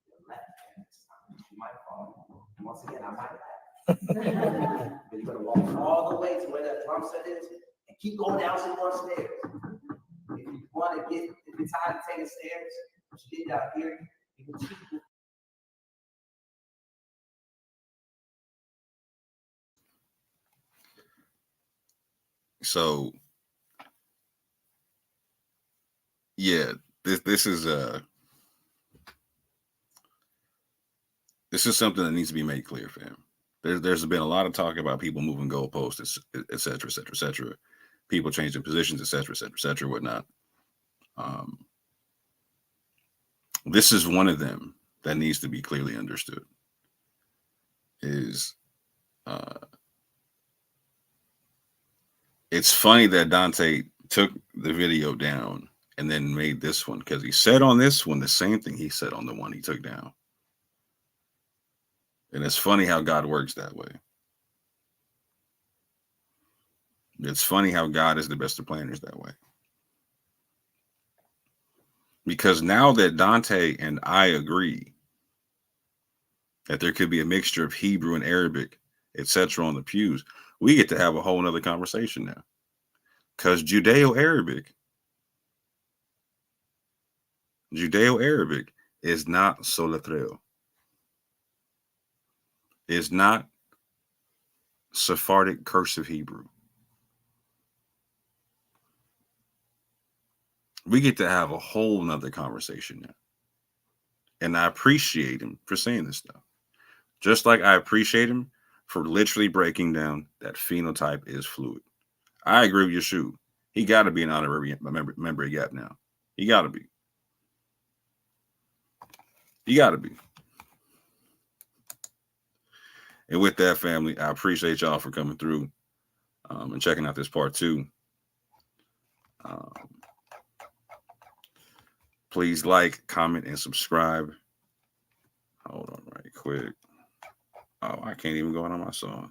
G: Your left hand this time. You might fall. And once again, I might laugh. But you're going to walk all the way to where that drum set is and keep going down some more stairs. If you want to get, if you're tired of taking stairs, you get down here, you can cheat.
B: So yeah, this is something that needs to be made clear, fam. There's been a lot of talk about people moving goalposts, et cetera, et cetera, et cetera. People changing positions, et cetera, et cetera, et cetera, whatnot. This is one of them that needs to be clearly understood. It's funny that Dante took the video down and then made this one, because he said on this one the same thing he said on the one he took down. And it's funny how God works that way. It's funny how God is the best of planners that way. Because now that Dante and I agree that there could be a mixture of Hebrew and Arabic, etc., on the pews, we get to have a whole nother conversation now. Because Judeo-Arabic is not Soletreo. Is not Sephardic cursive Hebrew. We get to have a whole nother conversation now. And I appreciate him for saying this stuff. Just like I appreciate him for literally breaking down that phenotype is fluid. I agree with Yeshua. He got to be an honorary member of YAP now. He got to be. He got to be. And with that, family, I appreciate y'all for coming through and checking out this part 2. Please like, comment, and subscribe. Hold on right quick. Oh, I can't even go out on my song.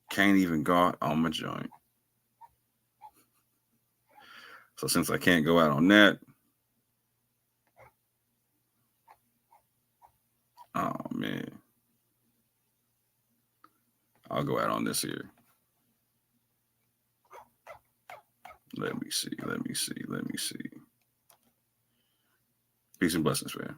B: Can't even go out on my joint. So since I can't go out on that, oh man, I'll go out on this here. Let me see. Peace and blessings, man.